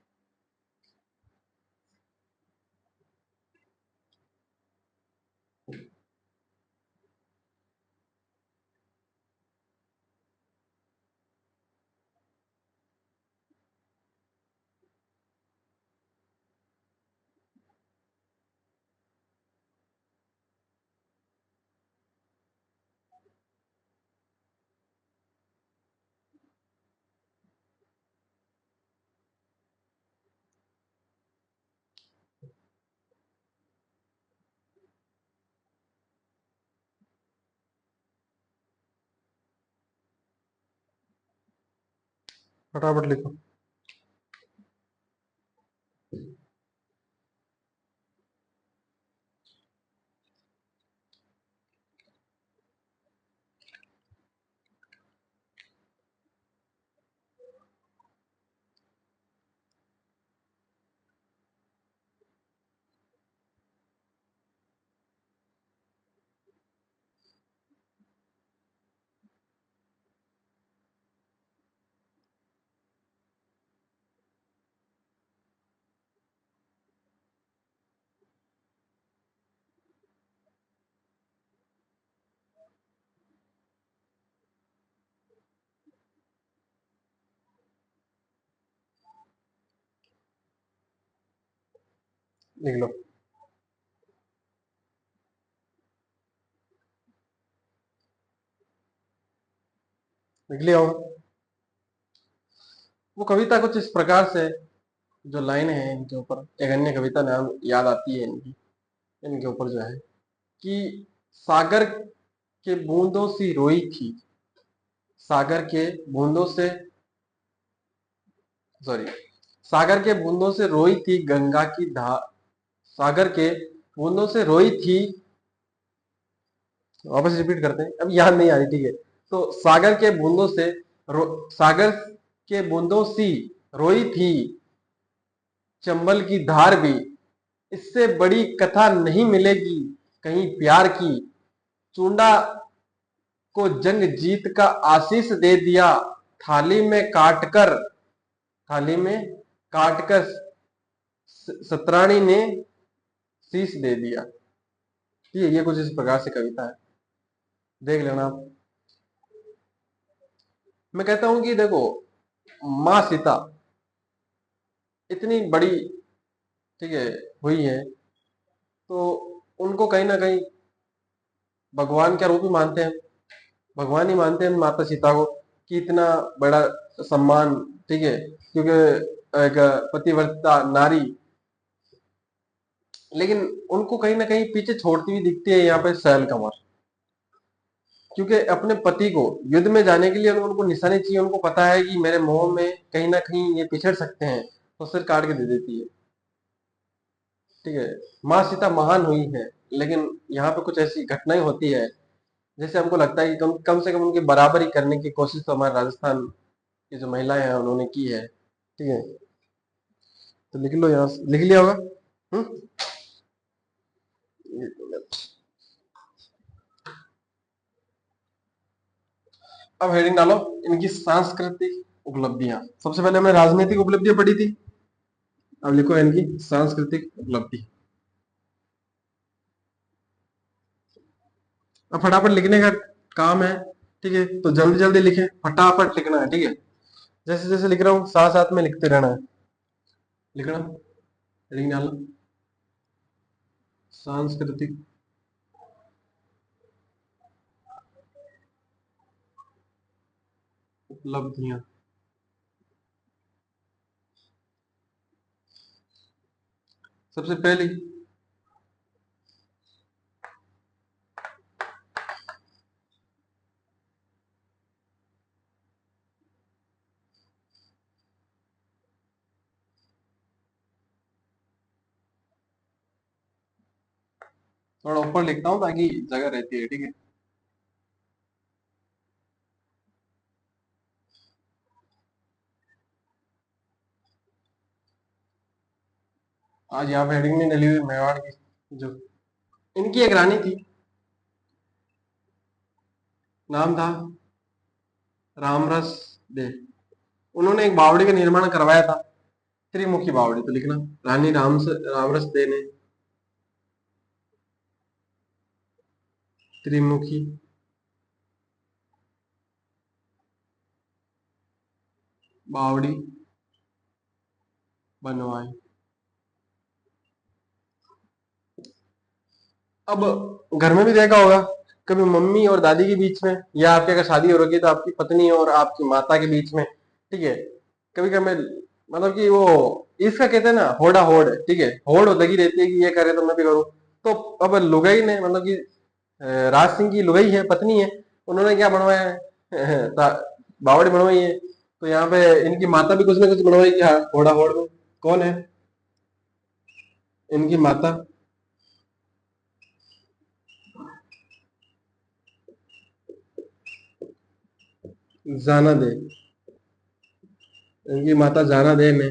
फटाफट लिखो। लिख लो, लिख लिया होगा। वो कविता कुछ इस प्रकार से, जो लाइनें हैं इनके ऊपर, एक अन्य कविता नाम याद आती है इनकी, इनके ऊपर जो है कि सागर के बूंदों सी रोई थी, सागर के बूंदों से, सॉरी, सागर के बूंदों से रोई थी गंगा की धार, सागर के बूंदों से रोई थी, वापस रिपीट करते हैं, अब याद नहीं आ रही, ठीक है। तो सागर के बूंदों से सागर के बूंदों सी रोई थी चंबल की धार भी, इससे बड़ी कथा नहीं मिलेगी कहीं प्यार की, चूंडा को जंग जीत का आशीष दे दिया, थाली में काटकर, थाली में काटकर सतरानी ने शीश दे दिया। ये कुछ इस प्रकार से कविता है, देख लेना आप। मैं कहता हूं कि देखो, माँ सीता इतनी बड़ी, ठीक है, हुई है, तो उनको कहीं ना कहीं भगवान का रूप ही मानते हैं, भगवान ही मानते हैं माता सीता को, कि इतना बड़ा सम्मान, ठीक है, क्योंकि एक पतिव्रता नारी, लेकिन उनको कहीं ना कहीं पीछे छोड़ती हुई दिखती है यहाँ पे सैल कंवर, क्योंकि अपने पति को युद्ध में जाने के लिए उनको निशानी चाहिए, उनको पता है कि मेरे मोह में कहीं ना कहीं ये पिछड़ सकते हैं, तो सिर काट के दे देती है, ठीक है। माँ सीता महान हुई है, लेकिन यहाँ पे कुछ ऐसी घटनाएं होती है, जैसे हमको लगता है कि कम से कम उनकी बराबरी करने की कोशिश तो हमारे राजस्थान की जो महिलाएं हैं उन्होंने की है, ठीक है। तो लिख लो, यहाँ लिख लिया होगा। हम्म। अब हेडिंग डालो, इनकी सांस्कृतिक उपलब्धियां। सबसे पहले हमने राजनीतिक उपलब्धियां पढ़ी थी, अब लिखो इनकी सांस्कृतिक उपलब्धि। अब फटाफट लिखने का काम है, ठीक है, तो जल्दी जल्दी लिखे, फटाफट लिखना है, ठीक है। जैसे जैसे लिख रहा हूँ साथ साथ में लिखते रहना है, लिखना, हेडिंग डालना, सांस्कृतिक उपलब्धियां। सबसे पहली, थोड़ा ऊपर लिखता हूँ ताकि जगह रहती है, ठीक है। आज यहाँ पे हेडिंग में डली हुई मेवाड़ की, जो इनकी एक रानी थी, नाम था रामरस दे, उन्होंने एक बावड़ी का निर्माण करवाया था, त्रिमुखी बावड़ी, तो लिखना, रानी रामरस दे ने त्रिमुखी बावड़ी बनवाई। अब घर में भी देखा होगा, कभी मम्मी और दादी के बीच में, या आपके अगर शादी हो रखी है तो आपकी पत्नी और आपकी माता के बीच में, ठीक है, कभी कभी मतलब कि वो, इसका कहते हैं ना होड़ा होड़, ठीक है, होड़ लगी रहती है कि ये करे तो मैं भी करूं। तो अब लुगाई ने, मतलब कि राज सिंह की लुगाई है, पत्नी है, उन्होंने क्या बनवाया है बावड़ी बनवाई है, तो यहाँ पे इनकी माता भी कुछ ना कुछ बनवाई, हाँ, होड़ा होड़ में कौन है, इनकी माता जाना दे, इनकी माता जाना दे ने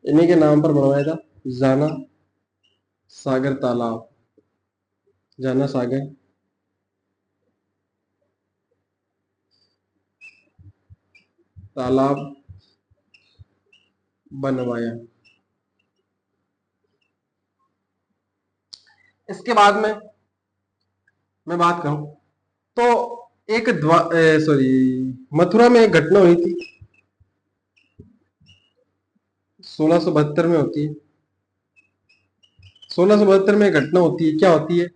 इन्हीं के नाम पर बनवाया था जाना सागर तालाब, जाना सागर तालाब बनवाया। इसके बाद में मैं बात करूं तो एक सॉरी, मथुरा में एक घटना हुई थी, 1672 में होती है, 1672 में एक घटना होती है, क्या होती है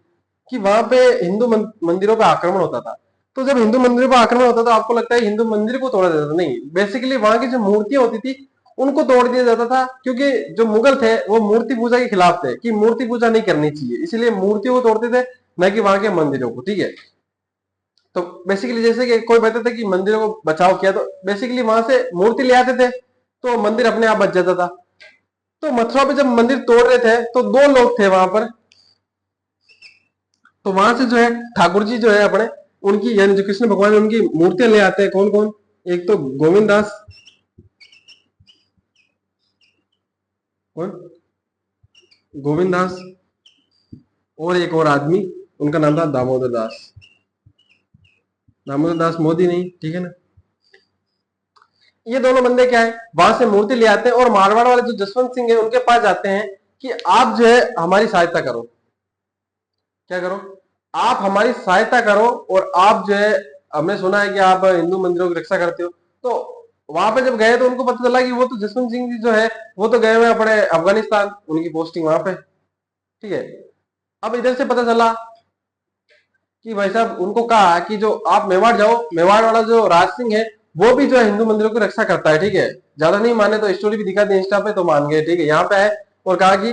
कि वहां पे हिंदू मंदिरों पे आक्रमण होता था। तो जब हिंदू मंदिरों पर आक्रमण होता था, आपको लगता है हिंदू मंदिर को तोड़ा जाता था, नहीं, बेसिकली वहां की जो मूर्तियां होती थी उनको तोड़ दिया जाता था, क्योंकि जो मुगल थे वो मूर्ति पूजा के खिलाफ थे कि मूर्ति पूजा नहीं करनी चाहिए, इसलिए मूर्तियों को तोड़ते थे, न कि वहां के मंदिरों को। ठीक है, तो बेसिकली जैसे कि कोई कहते थे कि मंदिरों को बचाव किया, तो बेसिकली वहां से मूर्ति ले आते थे तो मंदिर अपने आप बच जाता था। तो मथुरा पे जब मंदिर तोड़ रहे थे तो दो लोग थे वहां पर, तो वहां से जो है ठाकुर जी जो है अपने उनकी यानी जो कृष्ण भगवान उनकी मूर्तियां ले आते हैं। कौन कौन? एक तो गोविंद दास, कौन? गोविंद दास, और एक और आदमी, उनका नाम था दामोदर दास। दामोदर दास मोदी नहीं, ठीक है ना। ये दोनों बंदे क्या है, वहां से मूर्ति ले आते हैं और मारवाड़ वाले जो जसवंत सिंह है उनके पास जाते हैं कि आप जो है हमारी सहायता करो। क्या करो? आप हमारी सहायता करो, और आप जो है, हमने सुना है कि आप हिंदू मंदिरों की रक्षा करते हो। तो वहां पे जब गए तो उनको पता चला कि वो तो जसवंत सिंह जी जो है वो तो गए हुए अपने अफगानिस्तान, उनकी पोस्टिंग वहां पे। ठीक है, अब इधर से पता चला कि भाई साहब, उनको कहा कि जो आप मेवाड़ जाओ, मेवाड़ वाला जो राज सिंह है वो भी जो है हिंदू मंदिरों की रक्षा करता है। ठीक है, ज्यादा नहीं माने तो स्टोरी भी दिखा दी इंस्टा पे, तो मान गए। ठीक है, यहाँ पे आए और कहा कि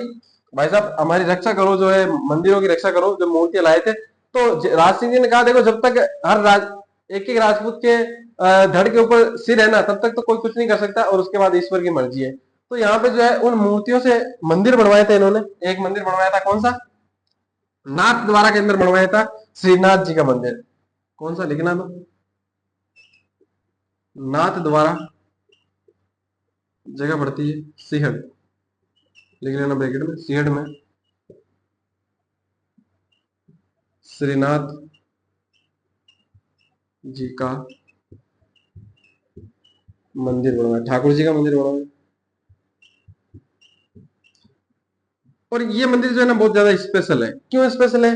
भाई साहब हमारी रक्षा करो, जो है मंदिरों की रक्षा करो, जो मूर्तियां लाए थे। तो राज सिंह जी ने कहा देखो, जब तक हर एक एक राजपूत के धड़ के ऊपर सिर है ना, तब तक तो कोई कुछ नहीं कर सकता, और उसके बाद ईश्वर की मर्जी है। तो यहाँ पे जो है उन मूर्तियों से मंदिर बनवाए थे इन्होंने। एक मंदिर बनवाया था, कौन सा? नाथ द्वारा के अंदर बनवाया था, श्रीनाथ जी का मंदिर। कौन सा? लिखना तो, नाथ द्वारा, जगह पड़ती है सिहड़, लिख लेना ब्रैकेट में, सिहड़ में श्रीनाथ जी का मंदिर बनवाया, ठाकुर जी का मंदिर बनवाया। और ये मंदिर जो है ना बहुत ज्यादा स्पेशल है। क्यों स्पेशल है?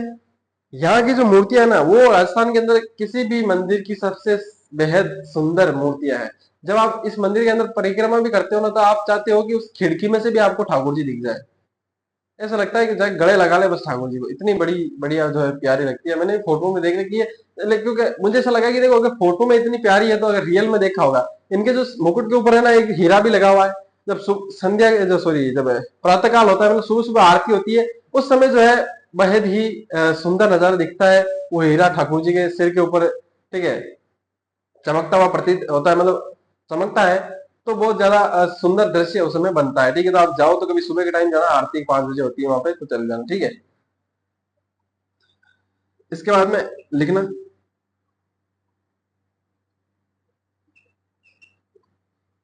यहाँ की जो मूर्तियां है ना, वो राजस्थान के अंदर किसी भी मंदिर की सबसे बेहद सुंदर मूर्तियां हैं। जब आप इस मंदिर के अंदर परिक्रमा भी करते हो ना, तो आप चाहते हो कि उस खिड़की में से भी आपको ठाकुर जी दिख जाए। ऐसा लगता है कि जाके गले लगा ले बस ठाकुर जी को, इतनी बड़ी बढ़िया जो है प्यारी लगती है। मैंने फोटो में देख रखी है, लेकिन क्योंकि मुझे ऐसा लगा कि देखो, अगर फोटो में इतनी प्यारी है तो अगर रियल में देखा होगा। इनके जो मुकुट के ऊपर है ना, एक हीरा भी लगा हुआ है। जब संध्या जो सॉरी जब प्रातः काल होता है, मतलब सुबह सुबह आरती होती है, उस समय जो है बेहद ही सुंदर नजारा दिखता है। वो हीरा ठाकुर जी के सिर के ऊपर, ठीक है, चमकता हुआ प्रतीत होता है, मतलब चमकता है। तो बहुत ज्यादा सुंदर दृश्य उस समय बनता है। ठीक है, तो आप जाओ तो कभी सुबह के टाइम जाना, आरती 5 बजे होती है वहां पे, तो चल जाना। ठीक है, इसके बाद में लिखना,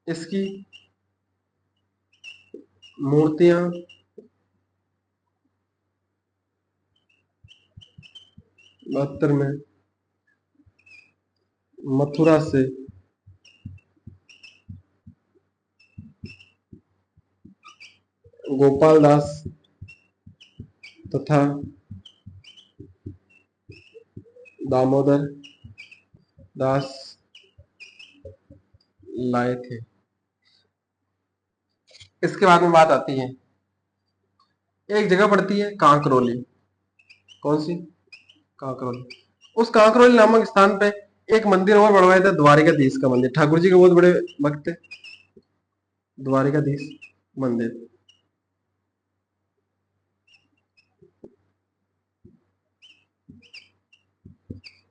इसकी मूर्तियां 72 में मथुरा से गोपाल दास तथा दामोदर दास लाए थे। इसके बाद में बात आती है, एक जगह पड़ती है कांकरोली। कौन सी? कांकरोली। उस कांकरोली नामक स्थान पे एक मंदिर और बनवाया था, द्वारिकाधीश का मंदिर। ठाकुर जी के बहुत बड़े भक्त थे, द्वारिकाधीश मंदिर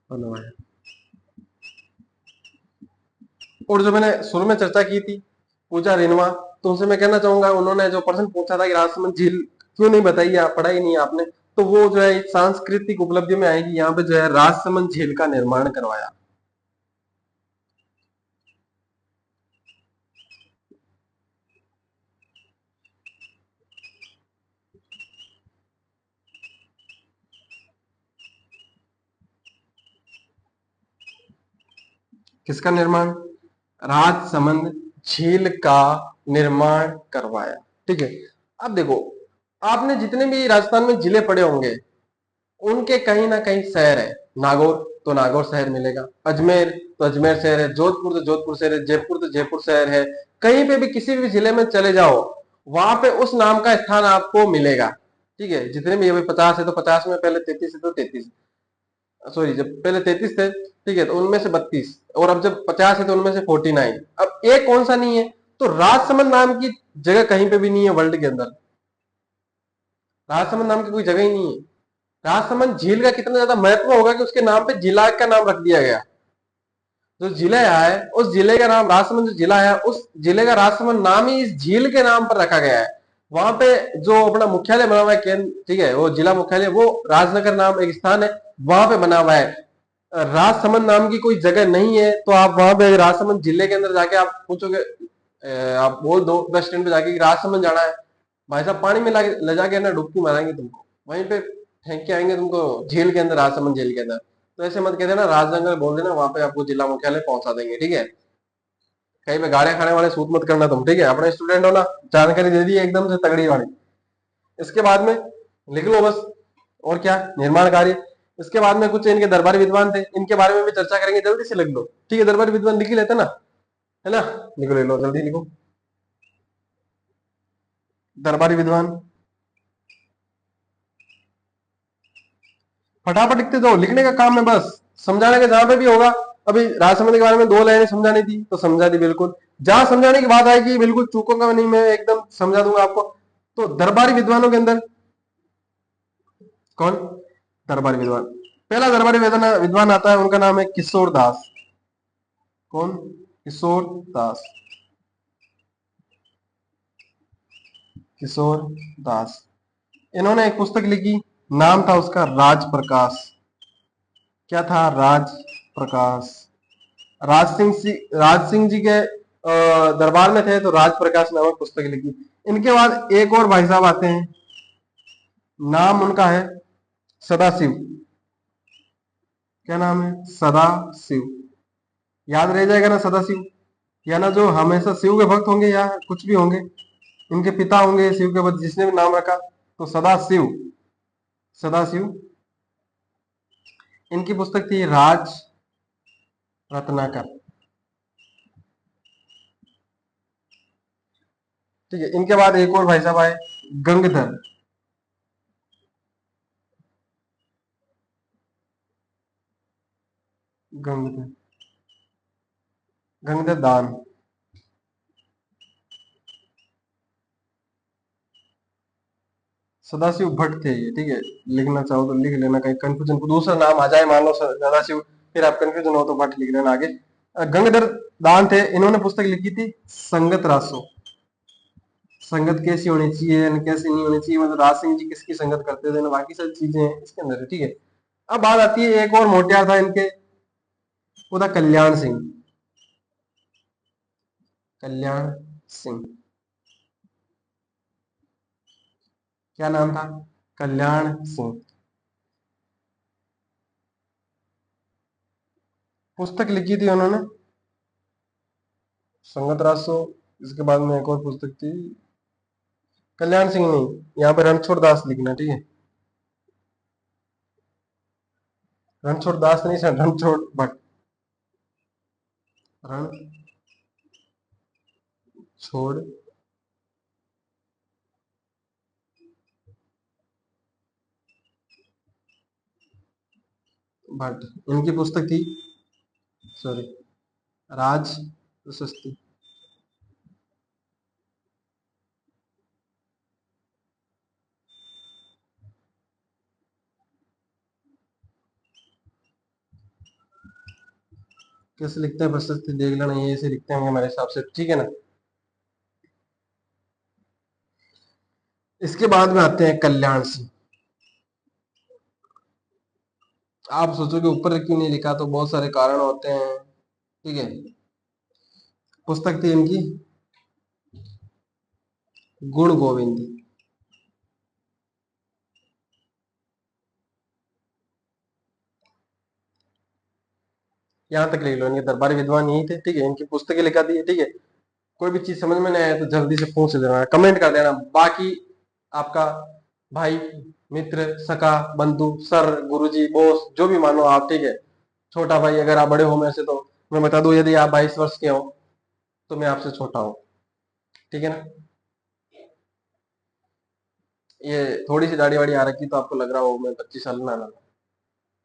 बनवाया। और जो मैंने शुरू में चर्चा की थी, पूजा रेणुआ, तो उनसे मैं कहना चाहूंगा, उन्होंने जो प्रश्न पूछा था कि राजसमंद झील क्यों नहीं बताई, आप पढ़ा ही नहीं आपने, तो वो जो है सांस्कृतिक उपलब्धि में आएगी। यहाँ पे जो है राजसमंद झील का निर्माण करवाया। किसका निर्माण? राजसमंद झील का निर्माण करवाया। ठीक है, अब देखो, आपने जितने भी राजस्थान में जिले पड़े होंगे, उनके कहीं ना कहीं शहर है। नागौर तो नागौर शहर मिलेगा, अजमेर तो अजमेर शहर है, जोधपुर तो जोधपुर शहर है, जयपुर तो जयपुर शहर है। कहीं पे भी किसी भी जिले में चले जाओ, वहां पे उस नाम का स्थान आपको मिलेगा। ठीक है, जितने भी अभी 50 है तो 50 में पहले 33 है तो 33, सॉरी जब पहले 33 थे, ठीक है, तो उनमें से 32, और अब जब 50 है तो उनमें से 49। अब एक कौन सा नहीं है? तो राजसमंद नाम की जगह कहीं पे भी नहीं है वर्ल्ड के अंदर। राजसमंद नाम की कोई जगह ही नहीं है। राजसमंद झील का कितना ज्यादा महत्व होगा कि उसके नाम पे जिला का नाम रख दिया गया। जो जिला है उस जिले का नाम राजसमंद, जो जिला है उस जिले का राजसमंद नाम ही इस झील के नाम पर रखा गया है। वहां पे जो अपना मुख्यालय बना हुआ है केंद्र, ठीक है, वो जिला मुख्यालय वो राजनगर नाम एक स्थान है, वहां पे बना हुआ है। राजसमंद नाम की कोई जगह नहीं है। तो आप वहां पे राजसमंद जिले के अंदर जाके आप पूछोगे, आप बोल दो बस स्टैंड पे जाके कि राजसमंद जाना है, भाई साहब पानी में ले जाके ना डुबकी मारेंगे तुमको, वहीं पे फेंक के आएंगे तुमको झील के अंदर, राजसमंद झील के अंदर। तो ऐसे मत कहते ना, राजनगर बोल देना, वहां पे आपको जिला मुख्यालय पहुंचा देंगे, ठीक है। कहीं पे गाड़ियां खाने वाले सूत मत करना तुम, ठीक है। अपने स्टूडेंट हो ना, जानकारी दे दी एकदम से तगड़ी वाली। इसके बाद में लिख लो बस, और क्या, निर्माण कार्य। इसके बाद में कुछ इनके दरबारी विद्वान थे, इनके बारे में भी चर्चा करेंगे, जल्दी से लिख लो, ठीक है। दरबारी विद्वान लिख ही लेते ना, है ना। लिखो, ले लो, जल्दी लिखो। दरबारी विद्वान फटाफट लिखते जाओ, लिखने का काम है बस, समझाने का जहां पे भी होगा। अभी राजसमंद के बारे में 2 लाइनें समझानी थी तो समझा दी बिल्कुल। जहां समझाने की बात आएगी बिल्कुल चूकूंगा नहीं, मैं एकदम समझा दूंगा आपको। तो दरबारी विद्वानों के अंदर कौन, दरबारी विद्वान, पहला दरबारी विद्वान विद्वान आता है, उनका नाम है किशोर दास। कौन, किशोर दास, किशोर दास। इन्होंने एक पुस्तक लिखी, नाम था उसका राज प्रकाश। क्या था, राज प्रकाश। राज सिंह जी के दरबार में थे तो राज प्रकाश नामक पुस्तक लिखी। इनके बाद एक और भाई साहब आते हैं, नाम उनका है सदाशिव। क्या नाम है, सदाशिव। याद रह जाएगा ना सदाशिव, या ना जो हमेशा शिव के भक्त होंगे या कुछ भी होंगे, इनके पिता होंगे शिव के भक्त, जिसने भी नाम रखा तो सदाशिव, सदाशिव। इनकी पुस्तक थी राज रत्नाकर, ठीक है। इनके बाद एक और भाई साहब आए, गंगधर। गंगधर, गंगधर दान। सदाशिव भट्ट थे ये, ठीक है। लिखना चाहो तो लिख लेना, कहीं कंफ्यूजन को दूसरा नाम आ जाए मान लो सदाशिव, फिर आप कंफ्यूजन हो तो भट्ट लिख लेना आगे। गंगाधर दान थे, इन्होंने पुस्तक लिखी थी संगत रासो। संगत कैसी होनी चाहिए कैसी नहीं होनी चाहिए, मतलब राज सिंह जी किसकी संगत करते थे ना, बाकी सारी चीजें इसके अंदर है, ठीक है। अब बात आती है, एक और मोटियार था इनके, वो था कल्याण सिंह। कल्याण सिंह, क्या नाम था, कल्याण सिंह। पुस्तक लिखी थी उन्होंने संगत रासो। इसके बाद में एक और पुस्तक थी, कल्याण सिंह नहीं, यहाँ पे रणछोड़ दास लिखना, ठीक है। रणछोड़ दास नहीं सर, रणछोड़ भट्ट, रणछोड़ भट्ट। इनकी पुस्तक थी, सॉरी, राज प्रशस्ति। कैसे लिखते हैं प्रशस्ति देख लेना, ये ऐसे लिखते होंगे मेरे हिसाब से, ठीक है ना। इसके बाद में आते हैं कल्याण सिंह। आप सोचोगे ऊपर क्यों नहीं लिखा, तो बहुत सारे कारण होते हैं, ठीक है। पुस्तक थी इनकी गुण गोविंद। यहाँ तक लिख लो, इनके दरबारी विद्वान यही थे, ठीक है। इनकी पुस्तकें लिखा दी है, ठीक है। कोई भी चीज समझ में नहीं आए तो जल्दी से पूछ देना, कमेंट कर देना। बाकी आपका भाई, मित्र, सखा, बंधु, सर, गुरुजी, बॉस, जो भी मानो आप, ठीक है। छोटा भाई, अगर आप बड़े हो मेरे से तो मैं बता दूं, यदि आप 22 वर्ष के हो तो मैं आपसे छोटा हूँ, ठीक है ना। ये थोड़ी सी दाढ़ी वाड़ी आ रखी तो आपको लग रहा हो मैं 25 साल ना, ना,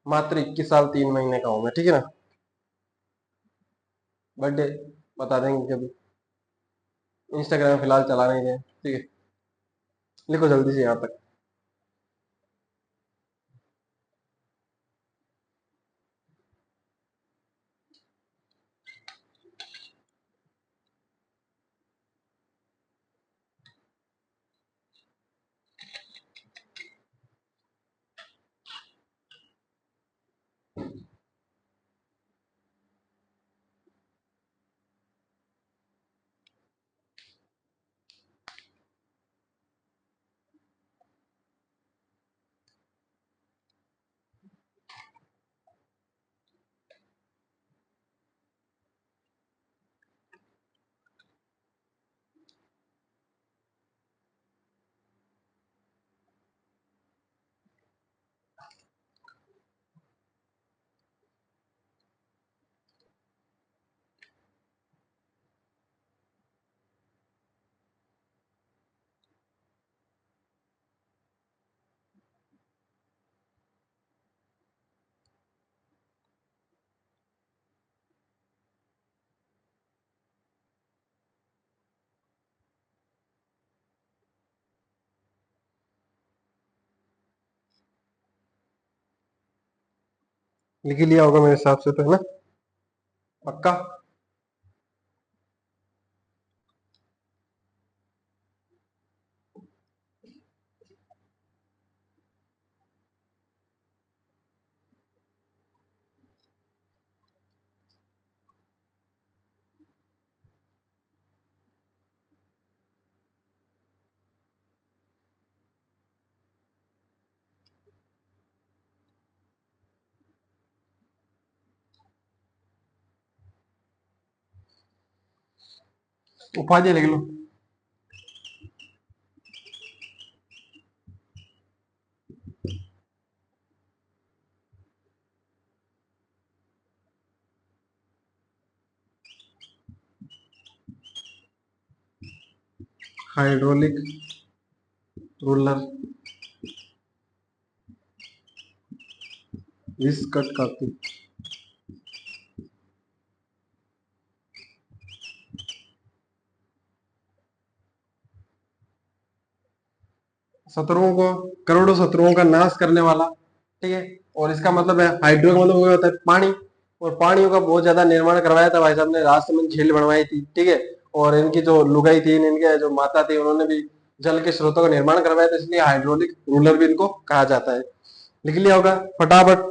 मात्र 21 साल 3 महीने का हूं मैं, ठीक है ना। बर्थडे बता देंगे कभी। इंस्टाग्राम फिलहाल चला नहीं रहे, ठीक है। लिखो जल्दी से यहाँ तक। लिख ही लिया होगा मेरे हिसाब से तो, है ना? पक्का? उपाधि लिख लो। हाइड्रोलिक रोलर, विस्कट कापी। शत्रुओं को, करोड़ों शत्रुओं का नाश करने वाला, ठीक है। और इसका मतलब है हाइड्रो का मतलब वो होता है पानी, और पानियों का बहुत ज्यादा निर्माण करवाया था भाई साहब ने, राष्ट्रमंच झील बनवाई थी, ठीक है। और इनकी जो लुगाई थी, इनके जो माता थी, उन्होंने भी जल के स्रोतों का निर्माण करवाया था, इसलिए हाइड्रोलिक रूलर भी इनको कहा जाता है। लिख लिया होगा फटाफट,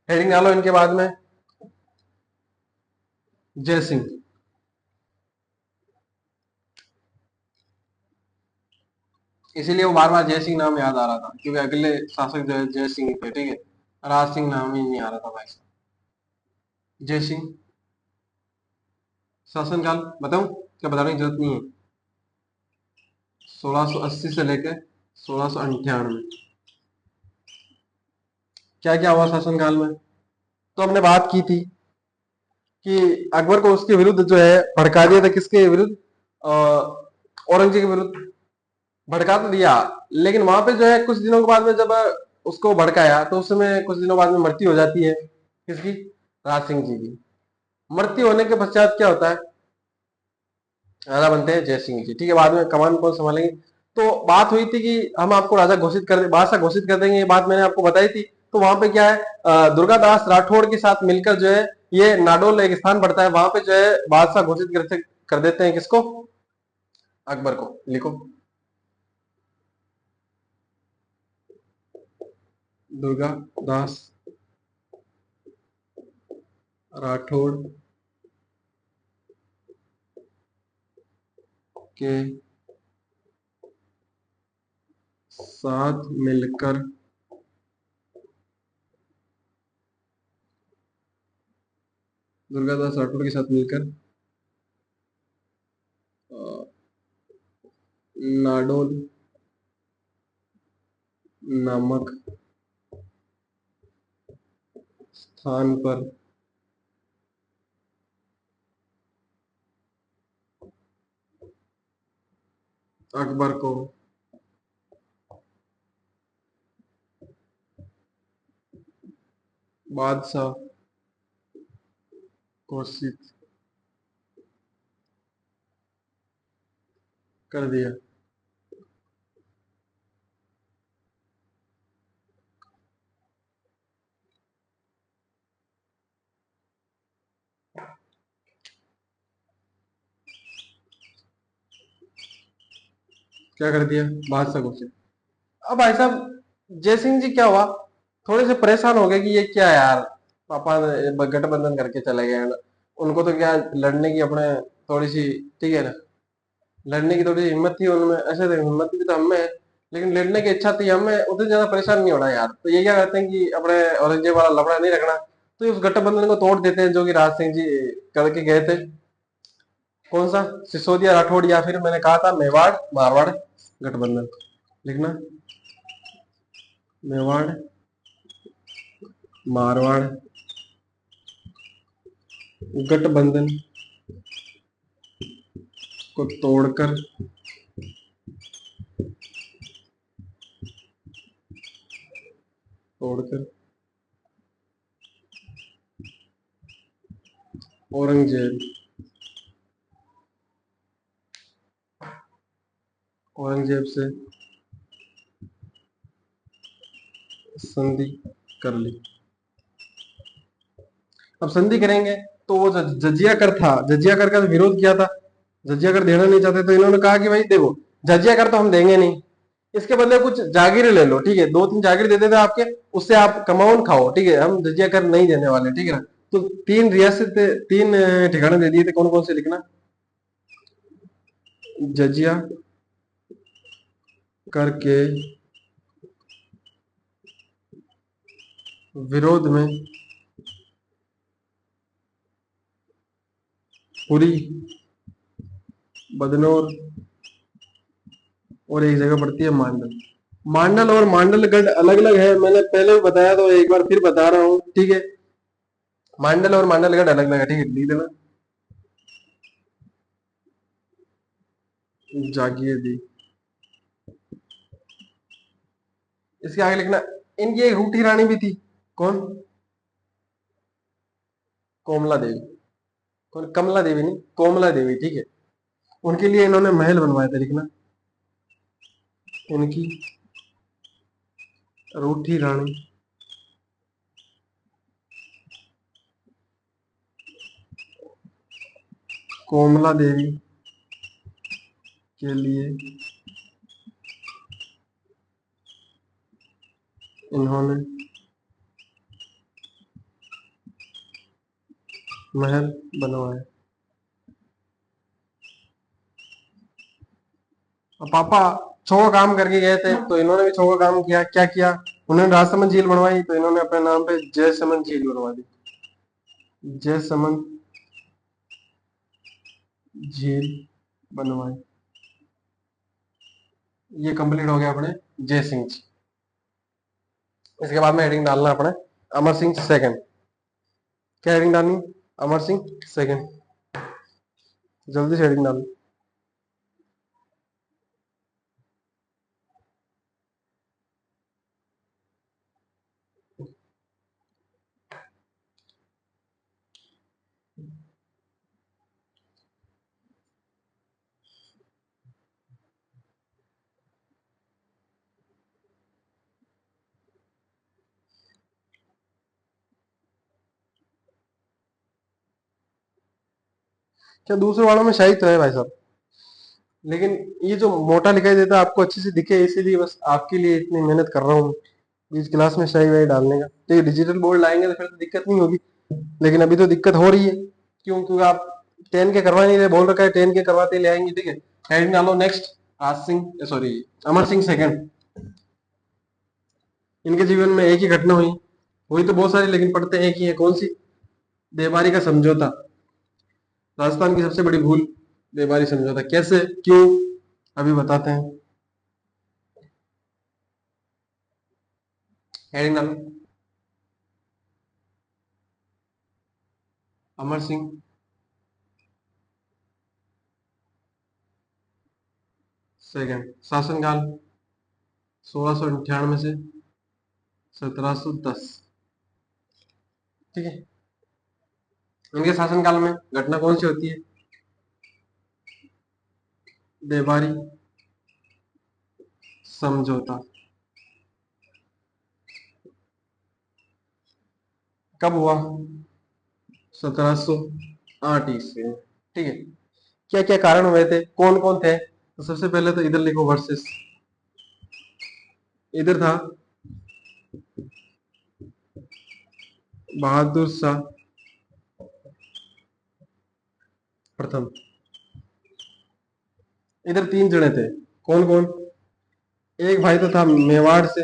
हेडिंग डालो इनके बाद में। जय सिंह। इसीलिए वो बार बार जय सिंह नाम याद आ रहा था, क्योंकि अगले शासक जो है जय सिंह थे, ठीक है। राज सिंह नाम ही नहीं आ रहा था भाई साहब। जय सिंह। शासनकाल बताऊं, क्या बताने की जरूरत नहीं है? 1680 से लेकर 1698। क्या क्या हुआ शासनकाल में? तो हमने बात की थी कि अकबर को उसके विरुद्ध जो है भड़का दिया था, किसके विरुद्ध? औरंगजेब के विरुद्ध भड़का तो दिया, लेकिन वहां पे जो है कुछ दिनों के बाद में जब उसको भड़काया, तो उस समय कुछ दिनों बाद में मृत्यु हो जाती है, किसकी? राज सिंह जी की। मृत्यु होने के पश्चात क्या होता है? राजा बनते हैं जय सिंह जी, ठीक है। बाद में कमान कौन संभालेंगे? तो बात हुई थी कि हम आपको राजा घोषित कर, बादशाह घोषित कर देंगे, ये बात मैंने आपको बताई थी। तो वहां पे क्या है, दुर्गादास राठौड़ के साथ मिलकर जो है, ये नाडोल एक स्थान पड़ता है, वहां पे जो है बादशाह घोषित कर देते हैं, किसको? अकबर को। लिखो, दुर्गादास राठौड़ के साथ मिलकर दुर्गादास राठौड़ के साथ मिलकर अ, नाडोल नामक स्थान पर अकबर को बादशाह घोषित कर दिया। क्या कर दिया? बादशाह को से। अब भाई साहब जय सिंह जी क्या हुआ, थोड़े से परेशान हो गए कि ये क्या यार, पापा ने गठबंधन करके चले गए हैं ना। उनको तो क्या लड़ने की अपने थोड़ी सी, ठीक है ना, लड़ने की थोड़ी हिम्मत थी उनमें, ऐसे तो हिम्मत भी तो हमें है, लेकिन लड़ने की इच्छा थी हमें, उतनी ज्यादा परेशान नहीं होना यार। तो ये क्या करते हैं कि अपने औरंगजेब वाला लफड़ा नहीं रखना, तो उस गठबंधन को तोड़ देते हैं जो कि राज सिंह जी करके गए थे। कौन सा? सिसोदिया राठौड़, या फिर मैंने कहा था मेवाड़ मारवाड़ गठबंधन। लिखना, मेवाड़ मारवाड़ गठबंधन को तोड़कर तोड़कर औरंगजेब औरंगजेब से संधि कर ली। अब संधि करेंगे तो वो जजिया कर था, जजिया कर का तो विरोध किया था, जजिया कर देना नहीं चाहते, तो इन्होंने कहा कि भाई देखो, जजिया कर तो हम देंगे नहीं, इसके बदले कुछ जागीर ले लो, ठीक है, दो तीन जागीर दे देते आपके, उससे आप कमाउन खाओ, ठीक है, हम जजिया कर नहीं देने वाले, ठीक है ना। तो तीन रियासत, तीन ठिकाने दे दिए थे, कौन कौन से लिखना, जजिया करके विरोध में पुरी, बदनौर, और एक जगह पड़ती है मांडल। मांडल और मांडलगढ़ अलग अलग है, मैंने पहले भी बताया, तो एक बार फिर बता रहा हूँ, ठीक है। मांडल और मांडलगढ़ अलग अलग है, ठीक है, लिख देना, जागीर दी। इसके आगे लिखना, इनकी एक रूठी रानी भी थी, कौन? कोमला देवी। कौन? कमला देवी नहीं, कोमला देवी, ठीक है। उनके लिए इन्होंने महल बनवाए थे, लिखना, इनकी रूठी रानी कोमला देवी के लिए इन्होंने महल बनवाए। अब पापा छो का काम करके गए थे, तो इन्होंने भी छो का काम किया, क्या किया, उन्होंने राजसमंद झील बनवाई, तो इन्होंने अपने नाम पे जयसमंद झील बनवा दी, जयसमंद झील बनवाई। ये कंप्लीट हो गया अपने जय सिंह जी। इसके बाद में हेडिंग डालना अपने अमर सिंह सेकंड। क्या हेडिंग डालनी? अमर सिंह सेकंड। जल्दी से हेडिंग डाल। क्या दूसरे वालों में शाही तो है भाई साहब, लेकिन ये जो मोटा दिखाई देता है आपको अच्छे से दिखे, इसीलिए बस आपके लिए इतनी मेहनत कर रहा हूँ बीच क्लास में शाही वाही डालने का। तो ये डिजिटल बोर्ड लाएंगे तो फिर तो दिक्कत नहीं होगी, लेकिन अभी तो दिक्कत हो रही है। क्यों? क्योंकि आप 10 के करवा नहीं रहे, बोल रखा है 10 के करवाते ले आएंगे, ठीक है। हेडिंग डालो next, Raj Singh, sorry, Amar Singh second. इनके जीवन में एक ही घटना हुई, हुई तो बहुत सारी, लेकिन पढ़ते हैं एक ही है, कौन सी? देवारी का समझौता। राजस्थान की सबसे बड़ी भूल, देवारी समझौता। कैसे, क्यों, अभी बताते हैं। हेडिंग डालो, अमर सिंह सेकंड, शासनकाल 1698 से 1710, ठीक है। इनके शासनकाल में घटना कौन सी होती है? देवारी समझौता कब हुआ? 1708 ईस्वी में। ठीक है। क्या क्या कारण हुए थे, कौन कौन थे? तो सबसे पहले तो इधर लिखो वर्सेस, इधर था बहादुर शाह प्रथम। इधर तीन जने थे, कौन कौन? एक भाई तो था मेवाड़ से,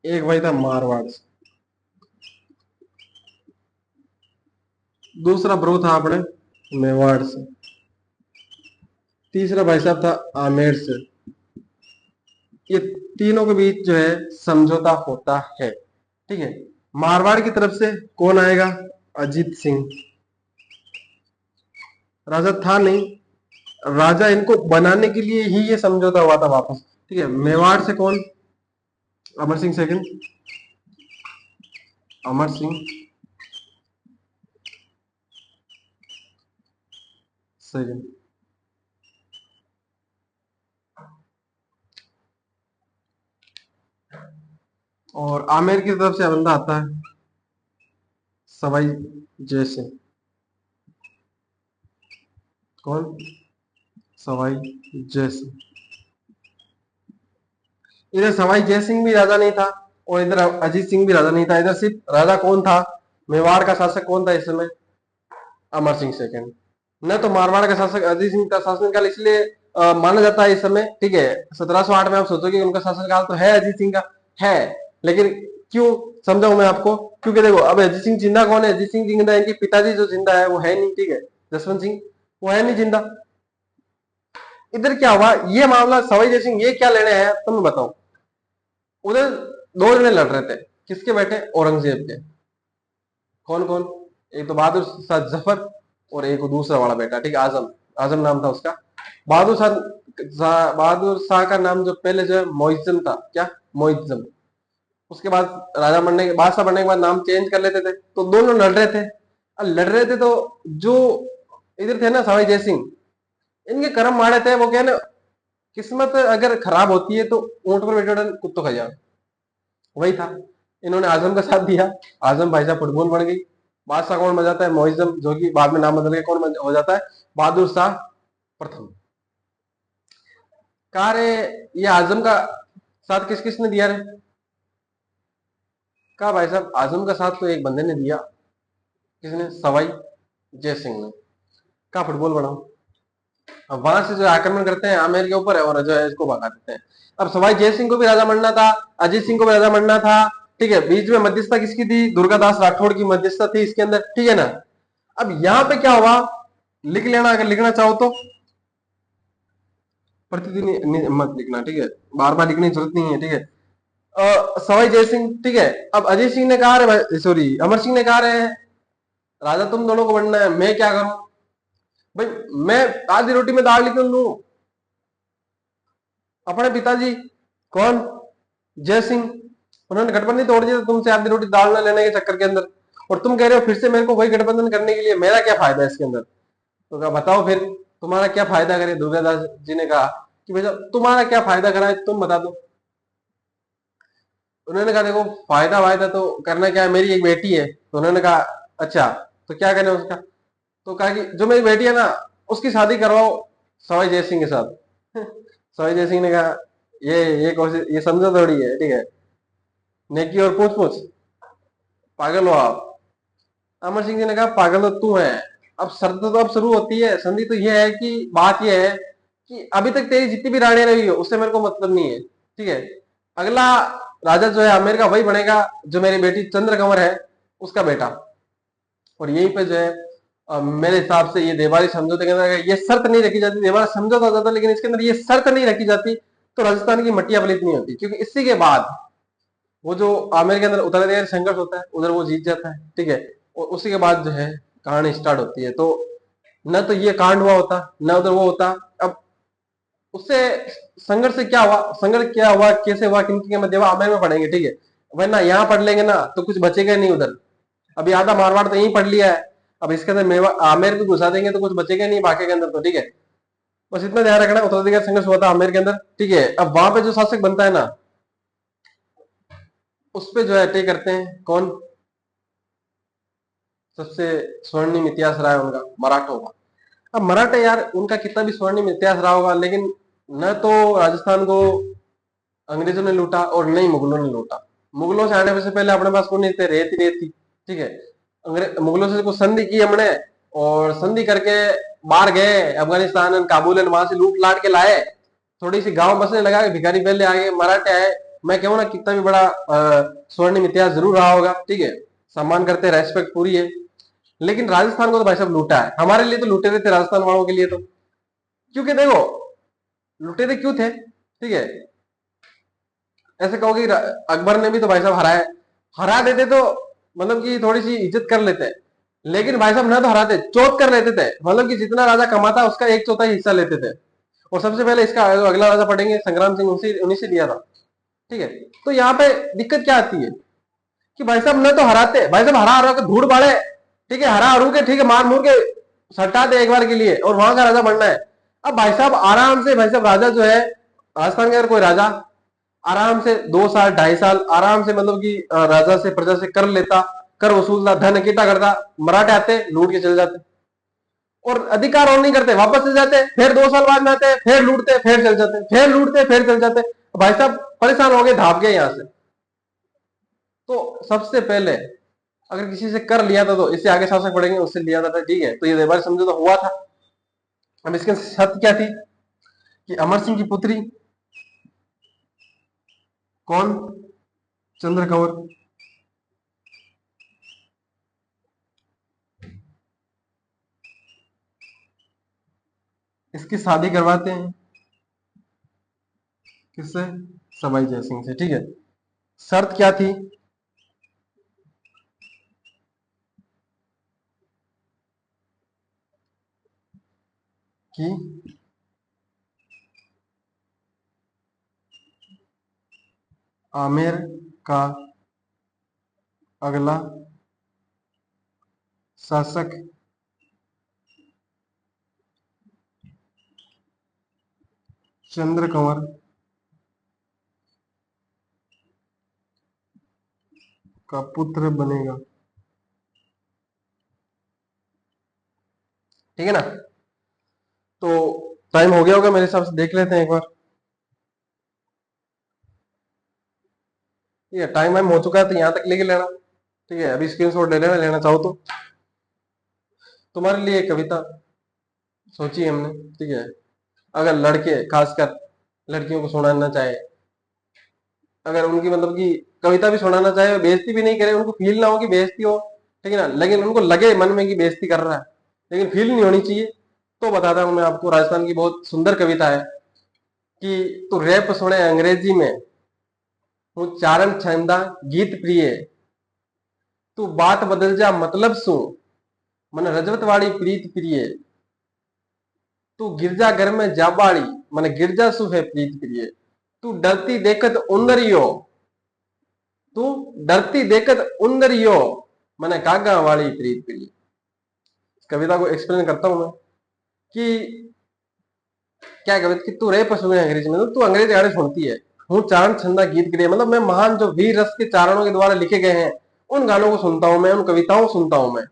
एक भाई था मारवाड़ से, दूसरा ब्रो था अपने मेवाड़ से, तीसरा भाई साहब था आमेर से। ये तीनों के बीच जो है समझौता होता है। ठीक है। मारवाड़ की तरफ से कौन आएगा? अजीत सिंह। राजा था नहीं, राजा इनको बनाने के लिए ही ये समझौता हुआ था वापस। ठीक है। मेवाड़ से कौन? Amar Singh second, Amar Singh second. और आमेर की तरफ से बंदा आता है सवाई जयसिंह। कौन? सवाई जयसिंह। इधर सवाई जयसिंह भी राजा नहीं था और इधर अजीत सिंह भी राजा नहीं था। इधर सिर्फ राजा कौन था? मेवाड़ का शासक कौन था इस समय? अमर सिंह सेकंड। न तो मारवाड़ का शासक अजीत सिंह का शासनकाल इसलिए माना जाता है इस समय। ठीक है। 1708 में आप सोचोगे उनका शासनकाल तो है, अजीत सिंह का है, लेकिन क्यों समझाऊं मैं आपको? क्योंकि देखो अब अजीत सिंह जिंदा कौन है? अजीत सिंह जिंदा, इनके पिताजी जो जिंदा है वो है नहीं। ठीक है। जसवंत सिंह वो है नहीं जिंदा। इधर क्या हुआ, ये मामला सवाई जय सिंह ये क्या लेने हैं तो मैं बताऊं। उधर दो जने लड़ रहे थे, किसके बेटे? औरंगजेब के। कौन कौन? एक तो बहादुर शाह जफर और एक दूसरा वाला बेटा। ठीक है। आजम, आजम नाम था उसका। बहादुर शाह का नाम जो पहले जो है मोइज्जम था। क्या? मोइज्जम। उसके बाद राजा बनने के, बादशाह बनने के बाद नाम चेंज कर लेते थे। तो दोनों लड़ रहे थे। अब लड़ रहे थे तो जो इधर थे ना सवाई जय सिंह, इनके कर्म माड़े थे। वो क्या ना, किस्मत अगर खराब होती है तो ऊंट पर बैठे बैठे कुत्तों खा जाओ, वही था। इन्होंने आजम का साथ दिया, आजम भाई साहब फुटबॉल बन गई। बादशाह कौन बन जाता है? मोइज्जम, जो कि बाद में नाम बदल के कौन हो जाता है? बहादुर शाह प्रथम। कहा रे ये आजम का साथ किस किसने दिया रे? कहा भाई साहब आजम का साथ तो एक बंदे ने दिया। किसने? सवाई जय सिंह ने। कहा फुटबॉल बनाओ। अब वहां से जो आक्रमण करते हैं आमेर के ऊपर है और जो है इसको भगा देते हैं। अब सवाई जय सिंह को भी राजा बनना था, अजीत सिंह को भी राजा बनना था। ठीक है। बीच में मध्यस्थता किसकी थी? दुर्गादास राठौड़ की मध्यस्थता थी इसके अंदर। ठीक है ना। अब यहाँ पे क्या हुआ, लिख लेना अगर लिखना चाहो तो, प्रतिदिन मत लिखना। ठीक है। बार बार लिखने की जरूरत नहीं है। ठीक है। सवाई जय सिंह। ठीक है। अब अजय सिंह ने कहा रहे, सॉरी अमर सिंह ने कहा रहे राजा तुम दोनों को बनना है, मैं क्या करूं? भाई मैं आधी रोटी में दाल क्यों लूं? अपने पिताजी कौन? जय सिंह, उन्होंने गठबंधन तोड़ दिया तुमसे आधी रोटी दाल न लेने के चक्कर के अंदर। और तुम कह रहे हो फिर से मेरे को वही गठबंधन करने के लिए, मेरा क्या फायदा है इसके अंदर? तो कहा बताओ फिर तुम्हारा क्या फायदा करे? दुर्गादास जी ने कहा कि भैया तुम्हारा क्या फायदा करा है तुम बता दो। उन्होंने कहा देखो फायदा वायदा तो करना क्या है, मेरी एक बेटी है। तो उन्होंने कहा अच्छा तो क्या करें उसका? तो कहा कि जो मेरी बेटी है ना उसकी शादी करवाओ सवाई जय सिंह के साथ। सवाई जय सिंह ने कहा ये कोशिश ये समझो थोड़ी है। ठीक है। नेकी और पूछ पूछ, पागल हो आप? अमर सिंह जी ने कहा पागल तो तू है। अब शर्त तो अब शुरू होती है, संधि तो यह है कि बात यह है कि अभी तक तेरी जितनी भी रानियां रही हो उससे मेरे को मतलब नहीं है। ठीक है। अगला राजा जो है आमेर का वही बनेगा जो मेरी बेटी चंद्रकंवर है उसका बेटा। और यहीं पे जो है मेरे हिसाब से ये देवारी समझौते के अंदर ये शर्त नहीं रखी जाती, देवारी समझौता हो जाता लेकिन इसके अंदर ये शर्त नहीं रखी जाती तो राजस्थान की मटिया पलित नहीं होती। क्योंकि इसी के बाद वो जो आमेर के अंदर उत्तराधिकारी संघर्ष होता है उधर वो जीत जाता है। ठीक है। और उसी के बाद जो है कहानी स्टार्ट होती है। तो न तो ये कांड हुआ होता न उधर वो होता। अब उससे संघर्ष से क्या हुआ, संघर्ष क्या हुआ, कैसे हुआ, किनकी के मध्य हुआ, आमेर में पढ़ेंगे। ठीक है। वरना यहाँ पढ़ लेंगे ना तो कुछ बचेगा नहीं उधर। अभी आधा मारवाड़ तो यही पढ़ लिया है, अब इसके अंदर मेवा आमेर भी घुसा देंगे तो कुछ बचेगा नहीं बाकी के अंदर तो, ठीक है। बस इतना ध्यान रखना, उत्तराधिकारी संघर्ष हुआ था आमेर के अंदर, ठीक है। अब वहां पे जो शासक बनता है ना, उस पे जो है अटैक करते हैं कौन, सबसे स्वर्णिम इतिहास रहा है उनका, मराठों का। अब मराठे यार, उनका कितना भी स्वर्णिम इतिहास रहा होगा, लेकिन न तो राजस्थान को अंग्रेजों ने लूटा और न ही मुगलों ने लूटा। मुगलों से आने से पहले अपने पास कौन नहीं थे, रेत ही रेत थी, ठीक है। मुगलों से कुछ संधि की हमने, और संधि करके बाहर गए अफगानिस्तान काबुल, वहां से लूट लाट के लाए, थोड़ी सी गांव बसने लगा के भिखारी पहले आगे मराठे आए। मैं कहूँ ना, कितना भी बड़ा स्वर्णिम इतिहास जरूर रहा होगा, ठीक है, सम्मान करते, रेस्पेक्ट पूरी है। लेकिन राजस्थान को तो भाई साहब लूटा है, हमारे लिए तो लूटे थे राजस्थान वालों के लिए तो, क्योंकि देखो लुटेरे क्यों थे, ठीक है। ऐसे कहोगे अकबर ने भी तो भाई साहब हराया, हरा देते तो मतलब कि थोड़ी सी इज्जत कर लेते, लेकिन भाई साहब ना तो हराते, चौथ कर लेते थे, मतलब कि जितना राजा कमाता उसका एक चौथाई हिस्सा लेते थे। और सबसे पहले इसका अगला राजा पढ़ेंगे संग्राम सिंह, उन्हीं से लिया था, ठीक है। तो यहाँ पे दिक्कत क्या आती है कि भाई साहब न तो हराते, भाई साहब हरा हरा के धूड़ बाड़े, ठीक है, हरा हरू के, ठीक है, मार मूर के सटा दे एक बार के लिए, और वहां का राजा बनना है। अब भाई साहब आराम से, भाई साहब राजा जो है राजस्थान के, अगर कोई राजा आराम से 2 साल 2.5 साल आराम से, मतलब कि राजा से प्रजा से कर लेता, कर वसूलता, धन इकट्ठा करता, मराठे आते लूट के चले जाते, और अधिकार और नहीं करते, वापस चले जाते, फिर 2 साल बाद में आते, फिर लूटते, फिर चल जाते, फिर लूटते, फिर चल जाते। भाई साहब परेशान हो गए, भाग गए यहाँ से। तो सबसे पहले अगर किसी से कर लिया था तो इससे आगे शासक पढ़ेंगे उससे लिया था, ठीक है। तो ये व्यापार समझौता हुआ था। अब इसके शर्त क्या थी कि अमर सिंह की पुत्री कौन, चंद्र कंवर, इसकी शादी करवाते हैं किससे, सवाई जय सिंह से, ठीक है। शर्त क्या थी कि आमेर का अगला शासक चंद्र कंवर का पुत्र बनेगा, ठीक है ना। तो टाइम हो गया होगा मेरे हिसाब से, देख लेते हैं एक बार। ठीक है, टाइम वाइम हो चुका है तो यहाँ तक लेके लेना, ठीक है। अभी स्क्रीनशॉट ले लेना, लेना चाहो तो। तुम्हारे लिए एक कविता सोची है हमने, ठीक है। अगर लड़के खासकर लड़कियों को सुनाना चाहे, अगर उनकी मतलब कि कविता भी सुनाना चाहे, बेइज्जती भी नहीं करे, उनको फील ना हो कि बेइज्जती हो, ठीक है ना, लेकिन उनको लगे मन में कि बेइज्जती कर रहा है, लेकिन फील नहीं होनी चाहिए, तो बताता हूं मैं आपको। राजस्थान की बहुत सुंदर कविता है कि तू रैप सुने अंग्रेजी में, उच्चारण छंदा गीत प्रिय, तू बात बदल जा मतलब सुन, मन रजवत वाली प्रीत प्रिय, तू गिरजा घर में जाबाड़ी, मन गिरजा सु है प्रीत प्रिय, तू डरती देखत उंदरियो, तू डरती देखत उंदरियो, मन कागा वाली प्रीत प्रिय। कविता को एक्सप्लेन करता हूं मैं कि क्या कविता कि तू रैप सुने अंग्रेजी में, तो तू अंग्रेजी गाने सुनती है, हूँ चारण छंदा गीत के लिए, मतलब मैं महान जो वीर रस के चारणों के द्वारा लिखे गए हैं उन गानों को सुनता हूं मैं, उन कविताओं को सुनता हूं मैं।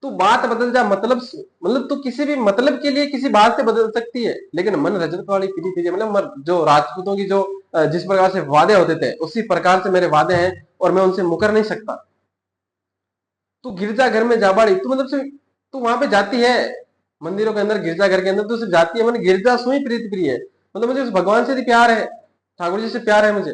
तू बात बदल जा मतलब तू किसी भी मतलब के लिए किसी बात से बदल सकती है, लेकिन मन रजत वाली पीढ़ी पीढ़ी, मतलब जो राजपूतों की जो जिस प्रकार से वादे होते थे उसी प्रकार से मेरे वादे हैं, और मैं उनसे मुकर नहीं सकता। तू गिरजा घर में जाबाड़ी, तू मतलब से तू वहां पे जाती है मंदिरों के अंदर, गिरजा घर के अंदर तू सिर्फ जाती है, मैंने गिरजा सुई प्रीत प्रिय है, मतलब मुझे उस भगवान से भी प्यार है, ठाकुर जी से प्यार है मुझे।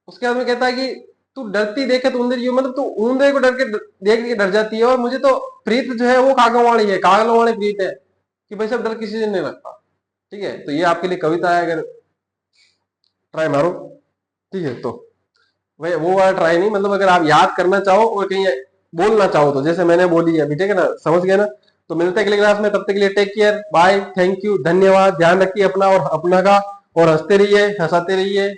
उसके बाद में कहता है कि तू डरती देखे तो उंदर यू, मतलब तू ऊंदे को डर के देख के डर जाती है, और मुझे तो प्रीत जो है वो कागों वाली है, कागलों वाली प्रीत है कि भाई सब डर किसी से नहीं लगता, ठीक है। तो ये आपके लिए कविता है, अगर ट्राई मारो, ठीक है। तो भाई वो वाला ट्राई नहीं, मतलब अगर आप याद करना चाहो और कहीं बोलना चाहो तो जैसे मैंने बोली है अभी, ठीक है ना, समझ गए ना। तो मिलते हैं अगले क्लास में, तब तक के लिए take care, bye, thank you, धन्यवाद, ध्यान रखिए अपना और अपना का, और हंसते रहिए, हंसाते रहिए।